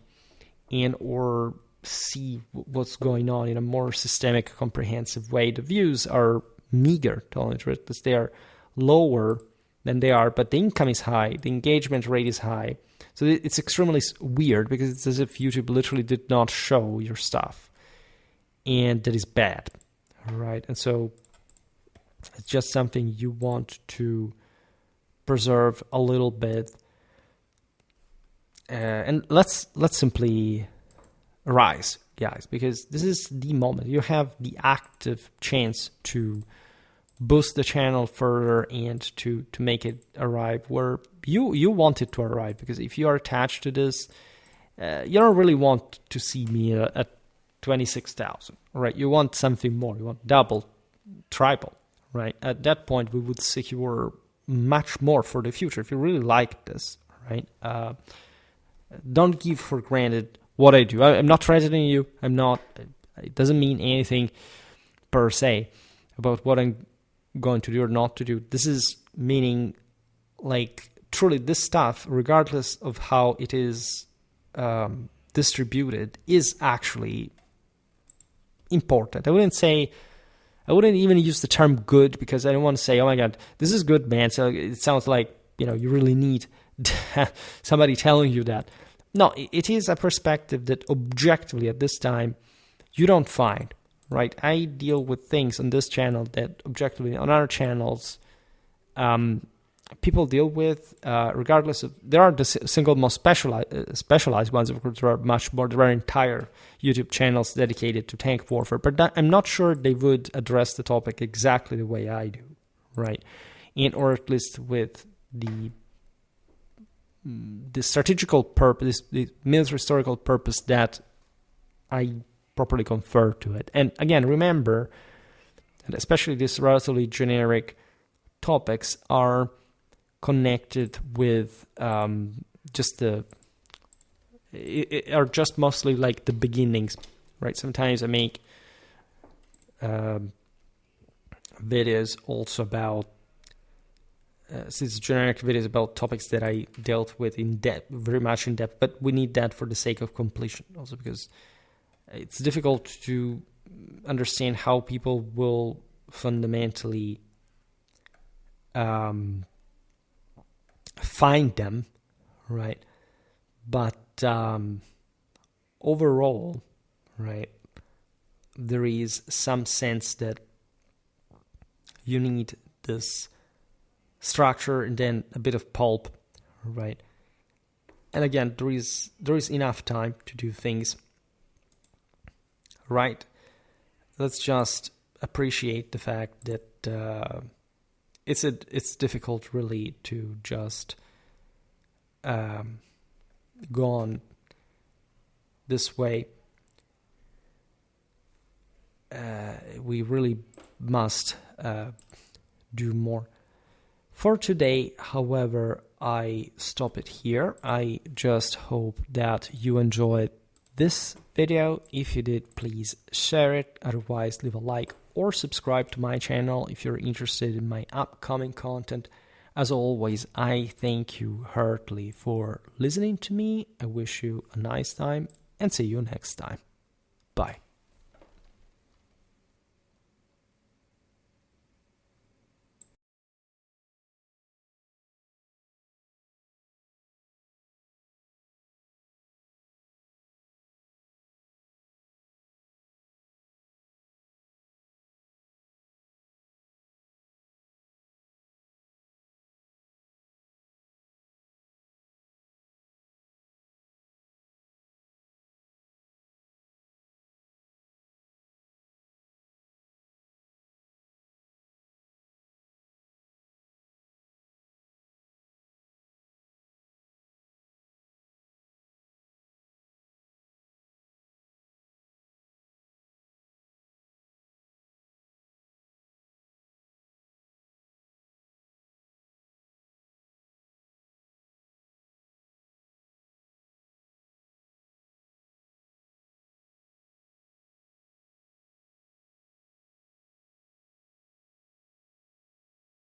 and or see what's going on in a more systemic, comprehensive way. The views are meager, to tell the truth, because they are lower than they are, but the income is high, the engagement rate is high. So it's extremely weird because it's as if YouTube literally did not show your stuff. And that is bad, right? And so it's just something you want to preserve a little bit. And let's simply rise, guys, because this is the moment. You have the active chance to boost the channel further and to make it arrive where you want it to arrive. Because if you are attached to this, you don't really want to see me at 26,000, right? You want something more. You want double, triple, right? At that point, we would secure much more for the future. If you really like this, right? Don't give for granted what I do. I'm not threatening you. I'm not. It doesn't mean anything per se about what I'm going to do or not to do. This is meaning, like, truly this stuff, regardless of how it is distributed, is actually important. I wouldn't even use the term good, because I don't want to say, oh my God, this is good, man. So it sounds like, you really need somebody telling you that. No, it is a perspective that objectively at this time you don't find. Right, I deal with things on this channel that objectively on other channels people deal with, regardless of. There are the single most specialized ones. Of course, there are much more. There are entire YouTube channels dedicated to tank warfare, but I'm not sure they would address the topic exactly the way I do, right? Or at least with the strategical purpose, the military historical purpose that I properly confer to it. And again, remember that especially these relatively generic topics are connected with are just mostly like the beginnings, right? Sometimes I make videos also about since generic videos about topics that I dealt with in depth, very much in depth, but we need that for the sake of completion, also because it's difficult to understand how people will fundamentally find them, right? But overall, right, there is some sense that you need this structure and then a bit of pulp, right? And again, there is enough time to do things right. Let's just appreciate the fact that it's difficult really to just go on this way. We really must do more. For today, however, I stop it here. I just hope that you enjoyed this video. If you did, please share it. Otherwise, leave a like or subscribe to my channel if you're interested in my upcoming content. As always, I thank you heartily for listening to me. I wish you a nice time and see you next time. Bye.